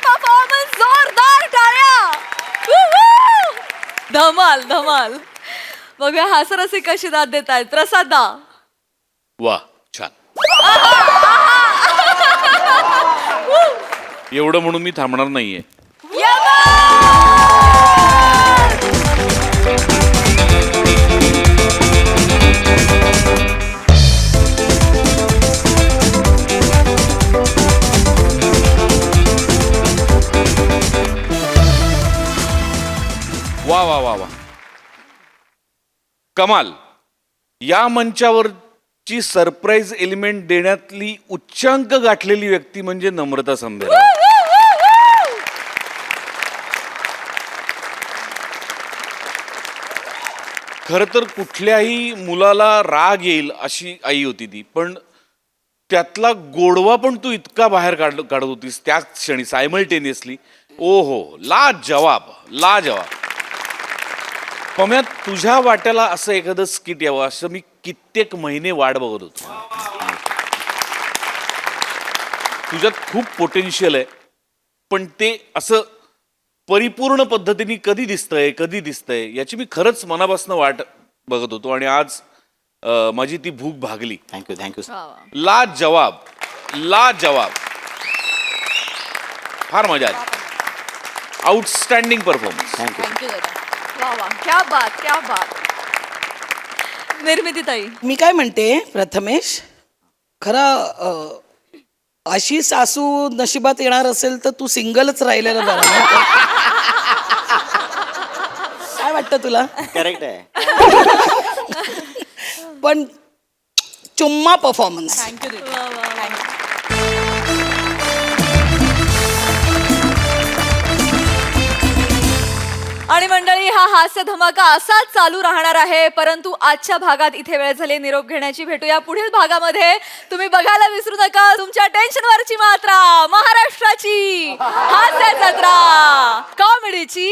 परफॉर्मन्स जोरदार टाळ्या. धमाल धमाल. बघूया हासरसी कशी दाद देत आहेत. प्रसादा वा छान. एवढं म्हणून मी थांबणार नाहीये. कमाल. या मंचावरची सरप्राईज एलिमेंट देण्यातली उच्चांक गाठलेली व्यक्ती म्हणजे नम्रता संभेरा. खर तर कुठल्याही मुलाला राग येईल अशी आई होती ती, पण त्यातला गोडवा पण तू इतका बाहेर काढत होतीस त्याच क्षणी सायमल्टेनियसली. ओ हो, लाजवाब. पम्यात तुझ्या वाट्याला असं एखादं स्किट यावं असं मी कित्येक महिने वाट बघत होतो. तुझ्यात खूप पोटेन्शियल आहे, पण ते असं परिपूर्ण पद्धतीने कधी दिसतंय याची मी खरंच मनापासून वाट बघत होतो. आणि आज माझी ती भूक भागली. थँक्यू लाजवाब. फार मजा आली. Outstanding performance. थँक्यू. वा वा, क्या बात. निर्मिती ताई, मी काय म्हणते प्रथमेश, खरं अशी सासू नशिबात येणार असेल तर तू सिंगलच राहिलेला बरा ना? काय वाटतं तुला? करेक्ट आहे. पण चुम्मा परफॉर्मन्स. आणि मंडळी, हा हास्य धमाका असाच चालू राहणार आहे, परंतु आजच्या भागात इथे वेळ झाली निरोप घेण्याची. भेटूया पुढील भागामध्ये. तुम्ही बघायला विसरू नका तुमच्या टेन्शनवरची मात्रा, महाराष्ट्राची हास्य जत्रा, कॉमेडीची